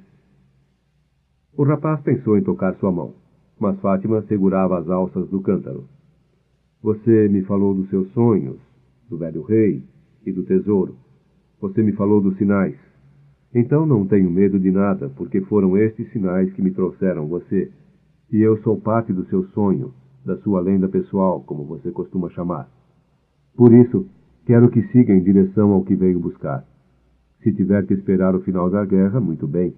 O rapaz pensou em tocar sua mão, mas Fátima segurava as alças do cântaro. Você me falou dos seus sonhos, do velho rei e do tesouro. Você me falou dos sinais. Então não tenho medo de nada, porque foram estes sinais que me trouxeram você. E eu sou parte do seu sonho, da sua lenda pessoal, como você costuma chamar. Por isso, quero que siga em direção ao que veio buscar. Se tiver que esperar o final da guerra, muito bem.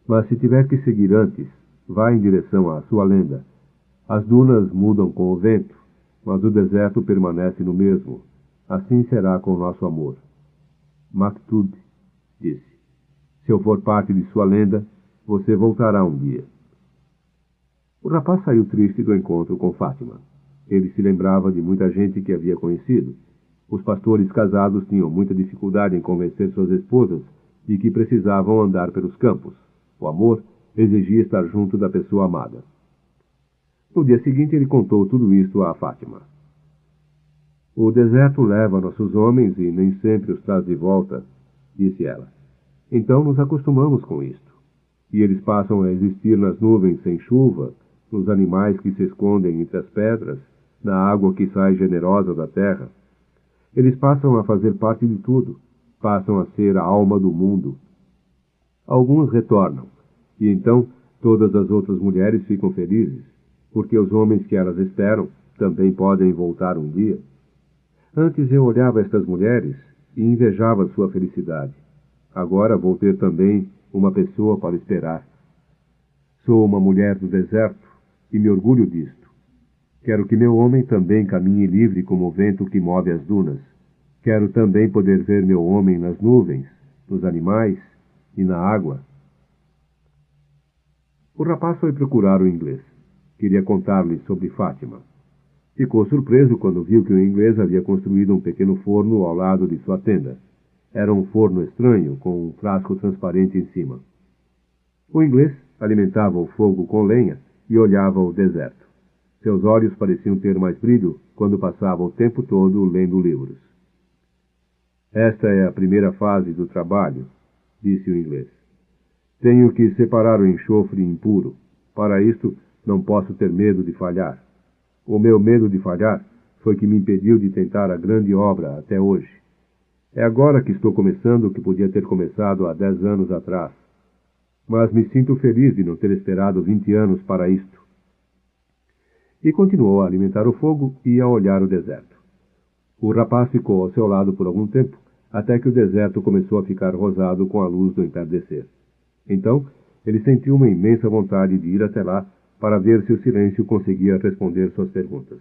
Mas se tiver que seguir antes, vá em direção à sua lenda. As dunas mudam com o vento, mas o deserto permanece no mesmo. Assim será com o nosso amor. Maktub disse: se eu for parte de sua lenda, você voltará um dia. O rapaz saiu triste do encontro com Fátima. Ele se lembrava de muita gente que havia conhecido. Os pastores casados tinham muita dificuldade em convencer suas esposas de que precisavam andar pelos campos. O amor exigia estar junto da pessoa amada. No dia seguinte ele contou tudo isto a Fátima. O deserto leva nossos homens e nem sempre os traz de volta, disse ela. Então nos acostumamos com isto. E eles passam a existir nas nuvens sem chuva, nos animais que se escondem entre as pedras, na água que sai generosa da terra. Eles passam a fazer parte de tudo, passam a ser a alma do mundo. Alguns retornam, e então todas as outras mulheres ficam felizes, porque os homens que elas esperam também podem voltar um dia. Antes eu olhava estas mulheres e invejava sua felicidade. Agora vou ter também uma pessoa para esperar. Sou uma mulher do deserto e me orgulho disto. Quero que meu homem também caminhe livre como o vento que move as dunas. Quero também poder ver meu homem nas nuvens, nos animais e na água. O rapaz foi procurar o inglês. Queria contar-lhe sobre Fátima. Ficou surpreso quando viu que o inglês havia construído um pequeno forno ao lado de sua tenda. Era um forno estranho, com um frasco transparente em cima. O inglês alimentava o fogo com lenha e olhava o deserto. Seus olhos pareciam ter mais brilho quando passava o tempo todo lendo livros. Esta é a primeira fase do trabalho, disse o inglês. Tenho que separar o enxofre impuro. Para isto, não posso ter medo de falhar. O meu medo de falhar foi que me impediu de tentar a grande obra até hoje. É agora que estou começando o que podia ter começado há 10 anos atrás. Mas me sinto feliz de não ter esperado 20 anos para isto. E continuou a alimentar o fogo e a olhar o deserto. O rapaz ficou ao seu lado por algum tempo, até que o deserto começou a ficar rosado com a luz do entardecer. Então, ele sentiu uma imensa vontade de ir até lá para ver se o silêncio conseguia responder suas perguntas.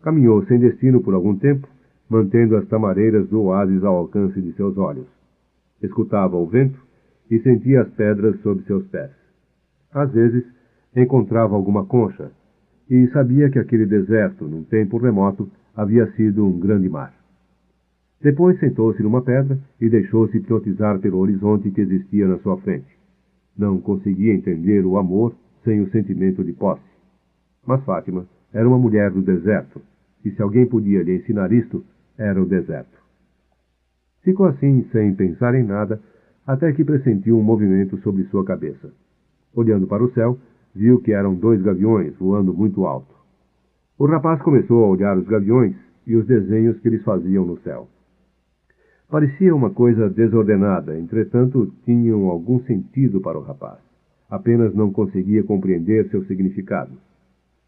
Caminhou sem destino por algum tempo, mantendo as tamareiras do oásis ao alcance de seus olhos. Escutava o vento e sentia as pedras sob seus pés. Às vezes, encontrava alguma concha e sabia que aquele deserto, num tempo remoto, havia sido um grande mar. Depois sentou-se numa pedra e deixou-se hipnotizar pelo horizonte que existia na sua frente. Não conseguia entender o amor sem o sentimento de posse. Mas Fátima era uma mulher do deserto, e se alguém podia lhe ensinar isto, era o deserto. Ficou assim, sem pensar em nada, até que pressentiu um movimento sobre sua cabeça. Olhando para o céu, viu que eram 2 gaviões voando muito alto. O rapaz começou a olhar os gaviões e os desenhos que eles faziam no céu. Parecia uma coisa desordenada, entretanto tinham algum sentido para o rapaz. Apenas não conseguia compreender seu significado.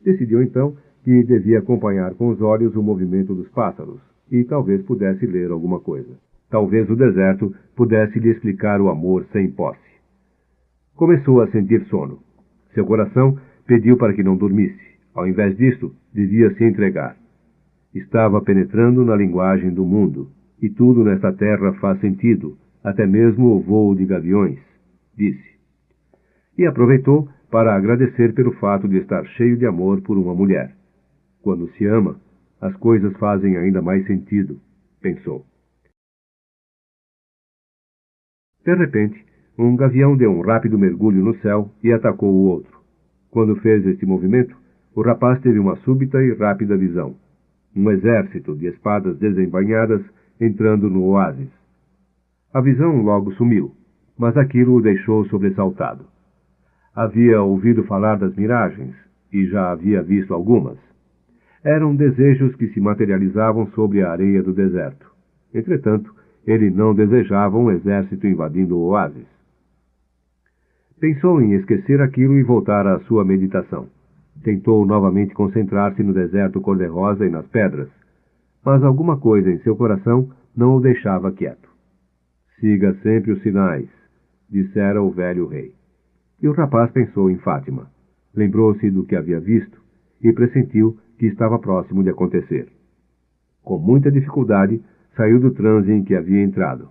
Decidiu então que devia acompanhar com os olhos o movimento dos pássaros, e talvez pudesse ler alguma coisa. Talvez o deserto pudesse lhe explicar o amor sem posse. Começou a sentir sono. Seu coração pediu para que não dormisse. Ao invés disto, devia se entregar. Estava penetrando na linguagem do mundo, e tudo nesta terra faz sentido, até mesmo o voo de gaviões, disse. E aproveitou para agradecer pelo fato de estar cheio de amor por uma mulher. Quando se ama, as coisas fazem ainda mais sentido, pensou. De repente, um gavião deu um rápido mergulho no céu e atacou o outro. Quando fez este movimento, o rapaz teve uma súbita e rápida visão. Um exército de espadas desembainhadas entrando no oásis. A visão logo sumiu, mas aquilo o deixou sobressaltado. Havia ouvido falar das miragens, e já havia visto algumas. Eram desejos que se materializavam sobre a areia do deserto. Entretanto, ele não desejava um exército invadindo o oásis. Pensou em esquecer aquilo e voltar à sua meditação. Tentou novamente concentrar-se no deserto cor-de-rosa e nas pedras, mas alguma coisa em seu coração não o deixava quieto. Siga sempre os sinais, dissera o velho rei. E o rapaz pensou em Fátima. Lembrou-se do que havia visto e pressentiu que estava próximo de acontecer. Com muita dificuldade, saiu do transe em que havia entrado.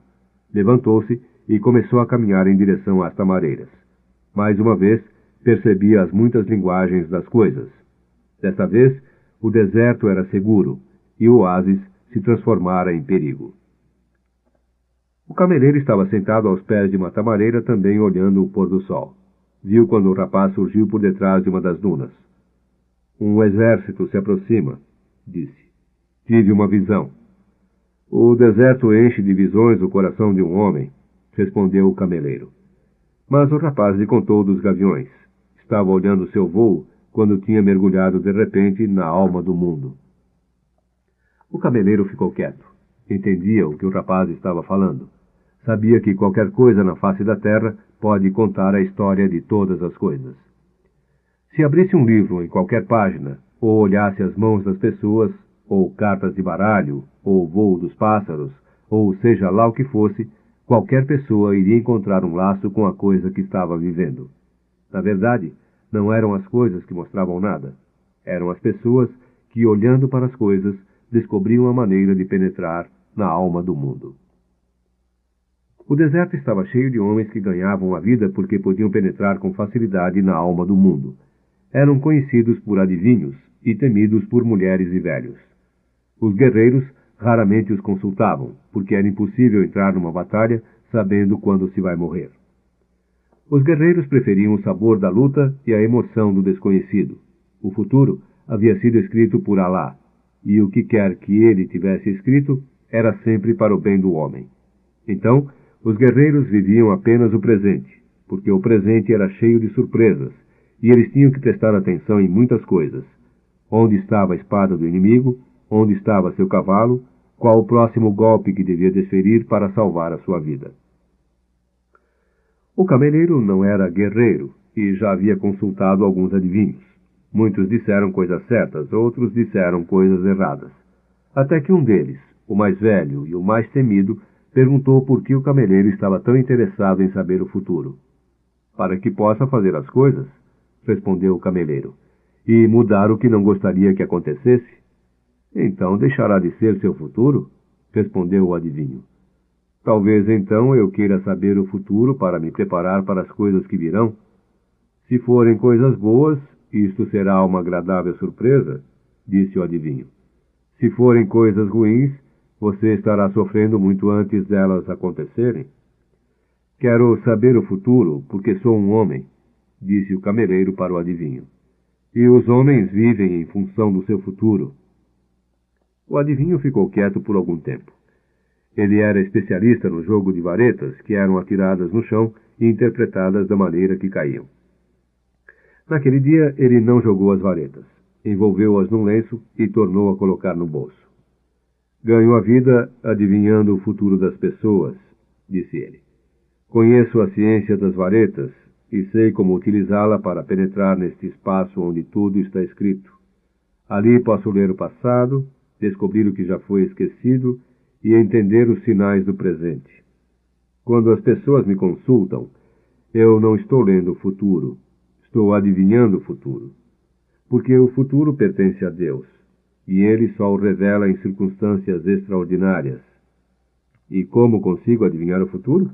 Levantou-se e começou a caminhar em direção às tamareiras. Mais uma vez, percebia as muitas linguagens das coisas. Desta vez, o deserto era seguro e o oásis se transformara em perigo. O cameleiro estava sentado aos pés de uma tamareira, também olhando o pôr do sol. Viu quando o rapaz surgiu por detrás de uma das dunas. Um exército se aproxima, disse. Tive uma visão. O deserto enche de visões o coração de um homem, respondeu o cameleiro. Mas o rapaz lhe contou dos gaviões. Estava olhando seu voo quando tinha mergulhado de repente na alma do mundo. O cameleiro ficou quieto. Entendia o que o rapaz estava falando. Sabia que qualquer coisa na face da terra pode contar a história de todas as coisas. Se abrisse um livro em qualquer página, ou olhasse as mãos das pessoas, ou cartas de baralho, ou voo dos pássaros, ou seja lá o que fosse, qualquer pessoa iria encontrar um laço com a coisa que estava vivendo. Na verdade, não eram as coisas que mostravam nada. Eram as pessoas que, olhando para as coisas, descobriam a maneira de penetrar na alma do mundo. O deserto estava cheio de homens que ganhavam a vida porque podiam penetrar com facilidade na alma do mundo. Eram conhecidos por adivinhos e temidos por mulheres e velhos. Os guerreiros raramente os consultavam, porque era impossível entrar numa batalha sabendo quando se vai morrer. Os guerreiros preferiam o sabor da luta e a emoção do desconhecido. O futuro havia sido escrito por Alá, e o que quer que ele tivesse escrito era sempre para o bem do homem. Então, os guerreiros viviam apenas o presente, porque o presente era cheio de surpresas, e eles tinham que prestar atenção em muitas coisas. Onde estava a espada do inimigo? Onde estava seu cavalo? Qual o próximo golpe que devia desferir para salvar a sua vida? O cameleiro não era guerreiro e já havia consultado alguns adivinhos. Muitos disseram coisas certas, outros disseram coisas erradas. Até que um deles, o mais velho e o mais temido, perguntou por que o cameleiro estava tão interessado em saber o futuro. Para que possa fazer as coisas, respondeu o cameleiro, e mudar o que não gostaria que acontecesse. Então deixará de ser seu futuro? Respondeu o adivinho. Talvez então eu queira saber o futuro para me preparar para as coisas que virão. Se forem coisas boas, isto será uma agradável surpresa, disse o adivinho. Se forem coisas ruins, você estará sofrendo muito antes delas acontecerem. Quero saber o futuro, porque sou um homem, disse o cameleiro para o adivinho. E os homens vivem em função do seu futuro. O adivinho ficou quieto por algum tempo. Ele era especialista no jogo de varetas, que eram atiradas no chão e interpretadas da maneira que caíam. Naquele dia, ele não jogou as varetas. Envolveu-as num lenço e tornou a colocar no bolso. Ganho a vida adivinhando o futuro das pessoas, disse ele. Conheço a ciência das varetas e sei como utilizá-la para penetrar neste espaço onde tudo está escrito. Ali posso ler o passado, descobrir o que já foi esquecido e entender os sinais do presente. Quando as pessoas me consultam, eu não estou lendo o futuro, estou adivinhando o futuro. Porque o futuro pertence a Deus, e Ele só o revela em circunstâncias extraordinárias. E como consigo adivinhar o futuro?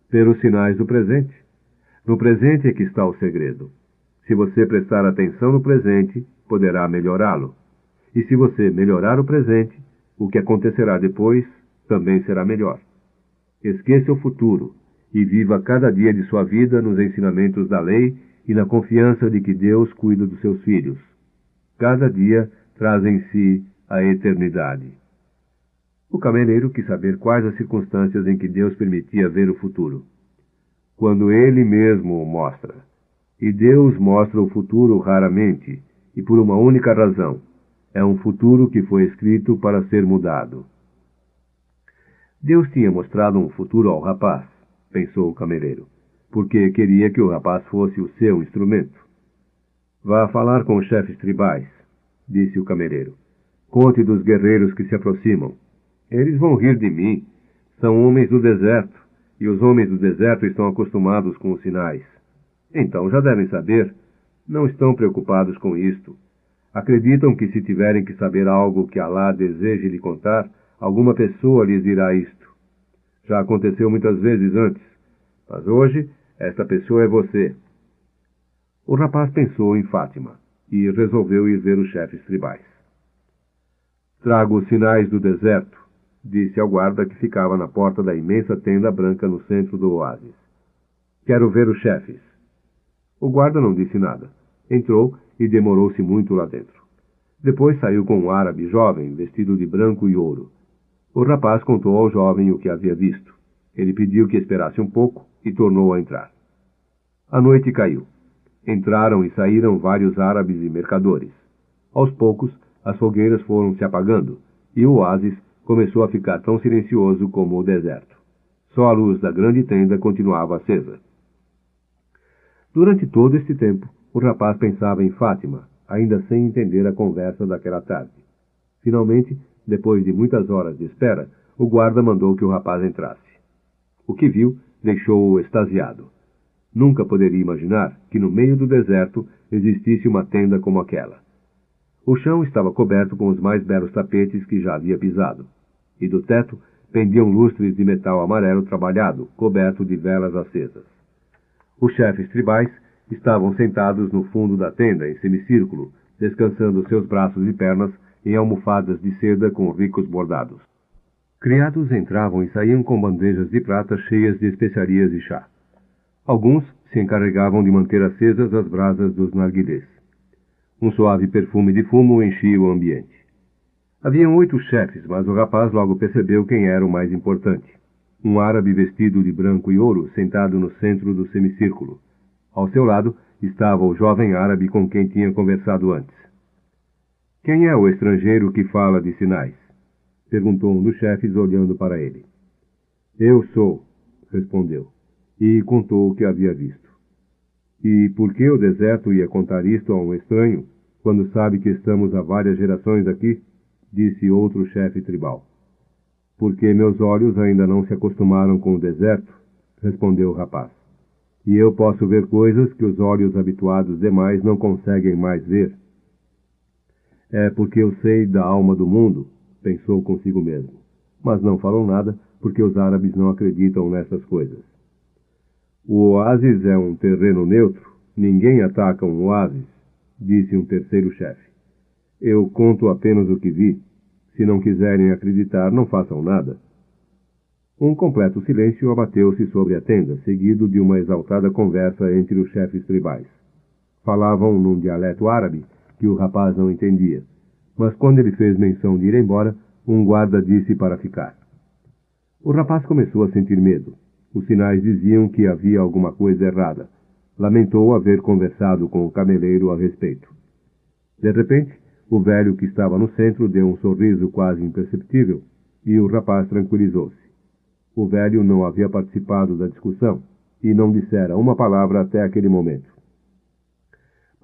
Pelos sinais do presente. No presente é que está o segredo. Se você prestar atenção no presente, poderá melhorá-lo. E se você melhorar o presente, o que acontecerá depois também será melhor. Esqueça o futuro e viva cada dia de sua vida nos ensinamentos da lei e na confiança de que Deus cuida dos seus filhos. Cada dia traz em si a eternidade. O cameleiro quis saber quais as circunstâncias em que Deus permitia ver o futuro. Quando Ele mesmo o mostra. E Deus mostra o futuro raramente, e por uma única razão. É um futuro que foi escrito para ser mudado. Deus tinha mostrado um futuro ao rapaz, pensou o cameleiro, porque queria que o rapaz fosse o seu instrumento. Vá falar com os chefes tribais, disse o cameleiro. Conte dos guerreiros que se aproximam. Eles vão rir de mim. São homens do deserto, e os homens do deserto estão acostumados com os sinais. Então já devem saber. Não estão preocupados com isto. Acreditam que se tiverem que saber algo que Alá deseje lhe contar, alguma pessoa lhes dirá isto. Já aconteceu muitas vezes antes, mas hoje esta pessoa é você. O rapaz pensou em Fátima e resolveu ir ver os chefes tribais. Trago os sinais do deserto, disse ao guarda que ficava na porta da imensa tenda branca no centro do oásis. Quero ver os chefes. O guarda não disse nada. Entrou e demorou-se muito lá dentro. Depois saiu com um árabe jovem, vestido de branco e ouro. O rapaz contou ao jovem o que havia visto. Ele pediu que esperasse um pouco e tornou a entrar. A noite caiu. Entraram e saíram vários árabes e mercadores. Aos poucos, as fogueiras foram se apagando e o oásis começou a ficar tão silencioso como o deserto. Só a luz da grande tenda continuava acesa. Durante todo este tempo, o rapaz pensava em Fátima, ainda sem entender a conversa daquela tarde. Finalmente, depois de muitas horas de espera, o guarda mandou que o rapaz entrasse. O que viu deixou-o extasiado. Nunca poderia imaginar que no meio do deserto existisse uma tenda como aquela. O chão estava coberto com os mais belos tapetes que já havia pisado, e do teto pendiam lustres de metal amarelo trabalhado, coberto de velas acesas. Os chefes tribais estavam sentados no fundo da tenda, em semicírculo, descansando seus braços e pernas em almofadas de seda com ricos bordados. Criados entravam e saíam com bandejas de prata cheias de especiarias e chá. Alguns se encarregavam de manter acesas as brasas dos narguilés. Um suave perfume de fumo enchia o ambiente. Haviam 8 chefes, mas o rapaz logo percebeu quem era o mais importante. Um árabe vestido de branco e ouro, sentado no centro do semicírculo. Ao seu lado estava o jovem árabe com quem tinha conversado antes. Quem é o estrangeiro que fala de sinais? Perguntou um dos chefes, olhando para ele. Eu sou, respondeu, e contou o que havia visto. E por que o deserto ia contar isto a um estranho, quando sabe que estamos há várias gerações aqui? Disse outro chefe tribal. Porque meus olhos ainda não se acostumaram com o deserto, respondeu o rapaz. E eu posso ver coisas que os olhos habituados demais não conseguem mais ver. É porque eu sei da alma do mundo, pensou consigo mesmo. Mas não falou nada, porque os árabes não acreditam nessas coisas. O oásis é um terreno neutro. Ninguém ataca um oásis, disse um terceiro chefe. Eu conto apenas o que vi. Se não quiserem acreditar, não façam nada. Um completo silêncio abateu-se sobre a tenda, seguido de uma exaltada conversa entre os chefes tribais. Falavam num dialeto árabe que o rapaz não entendia, mas quando ele fez menção de ir embora, um guarda disse para ficar. O rapaz começou a sentir medo. Os sinais diziam que havia alguma coisa errada. Lamentou haver conversado com o cameleiro a respeito. De repente, o velho que estava no centro deu um sorriso quase imperceptível e o rapaz tranquilizou-se. O velho não havia participado da discussão e não dissera uma palavra até aquele momento.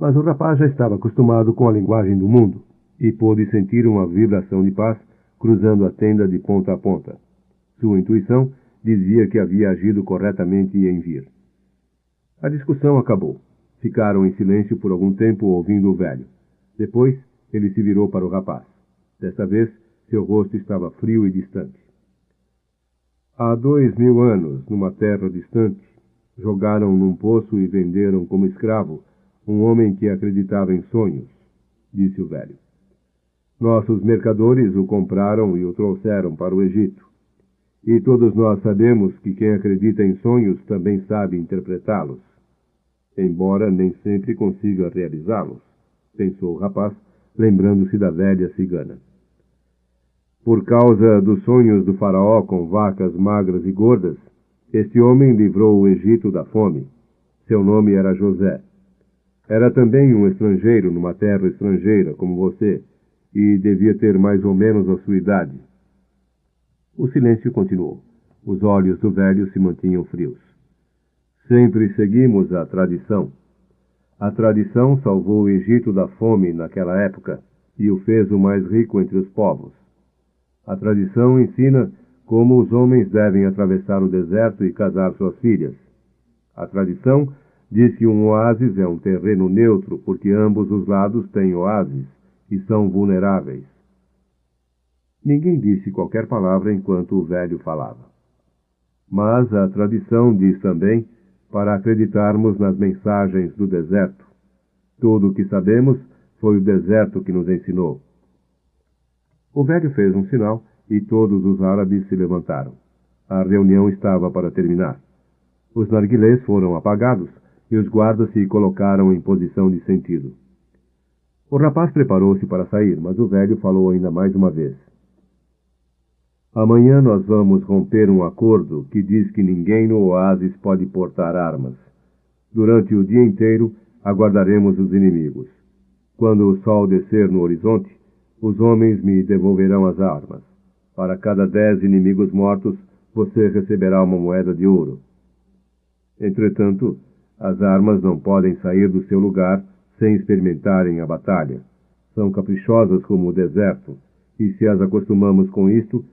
Mas o rapaz já estava acostumado com a linguagem do mundo e pôde sentir uma vibração de paz cruzando a tenda de ponta a ponta. Sua intuição dizia que havia agido corretamente em vir. A discussão acabou. Ficaram em silêncio por algum tempo ouvindo o velho. Depois, ele se virou para o rapaz. Desta vez, seu rosto estava frio e distante. Há 2000 anos, numa terra distante, jogaram num poço e venderam como escravo um homem que acreditava em sonhos, disse o velho. Nossos mercadores o compraram e o trouxeram para o Egito. E todos nós sabemos que quem acredita em sonhos também sabe interpretá-los, embora nem sempre consiga realizá-los, pensou o rapaz, lembrando-se da velha cigana. Por causa dos sonhos do faraó com vacas magras e gordas, este homem livrou o Egito da fome. Seu nome era José. Era também um estrangeiro numa terra estrangeira, como você, e devia ter mais ou menos a sua idade. O silêncio continuou. Os olhos do velho se mantinham frios. Sempre seguimos a tradição. A tradição salvou o Egito da fome naquela época e o fez o mais rico entre os povos. A tradição ensina como os homens devem atravessar o deserto e casar suas filhas. A tradição diz que um oásis é um terreno neutro porque ambos os lados têm oásis e são vulneráveis. Ninguém disse qualquer palavra enquanto o velho falava. Mas a tradição diz também para acreditarmos nas mensagens do deserto. Tudo o que sabemos foi o deserto que nos ensinou. O velho fez um sinal e todos os árabes se levantaram. A reunião estava para terminar. Os narguilés foram apagados e os guardas se colocaram em posição de sentido. O rapaz preparou-se para sair, mas o velho falou ainda mais uma vez. Amanhã nós vamos romper um acordo que diz que ninguém no oásis pode portar armas. Durante o dia inteiro, aguardaremos os inimigos. Quando o sol descer no horizonte, os homens me devolverão as armas. Para cada 10 inimigos mortos, você receberá uma moeda de ouro. Entretanto, as armas não podem sair do seu lugar sem experimentarem a batalha. São caprichosas como o deserto, e se as acostumamos com isto,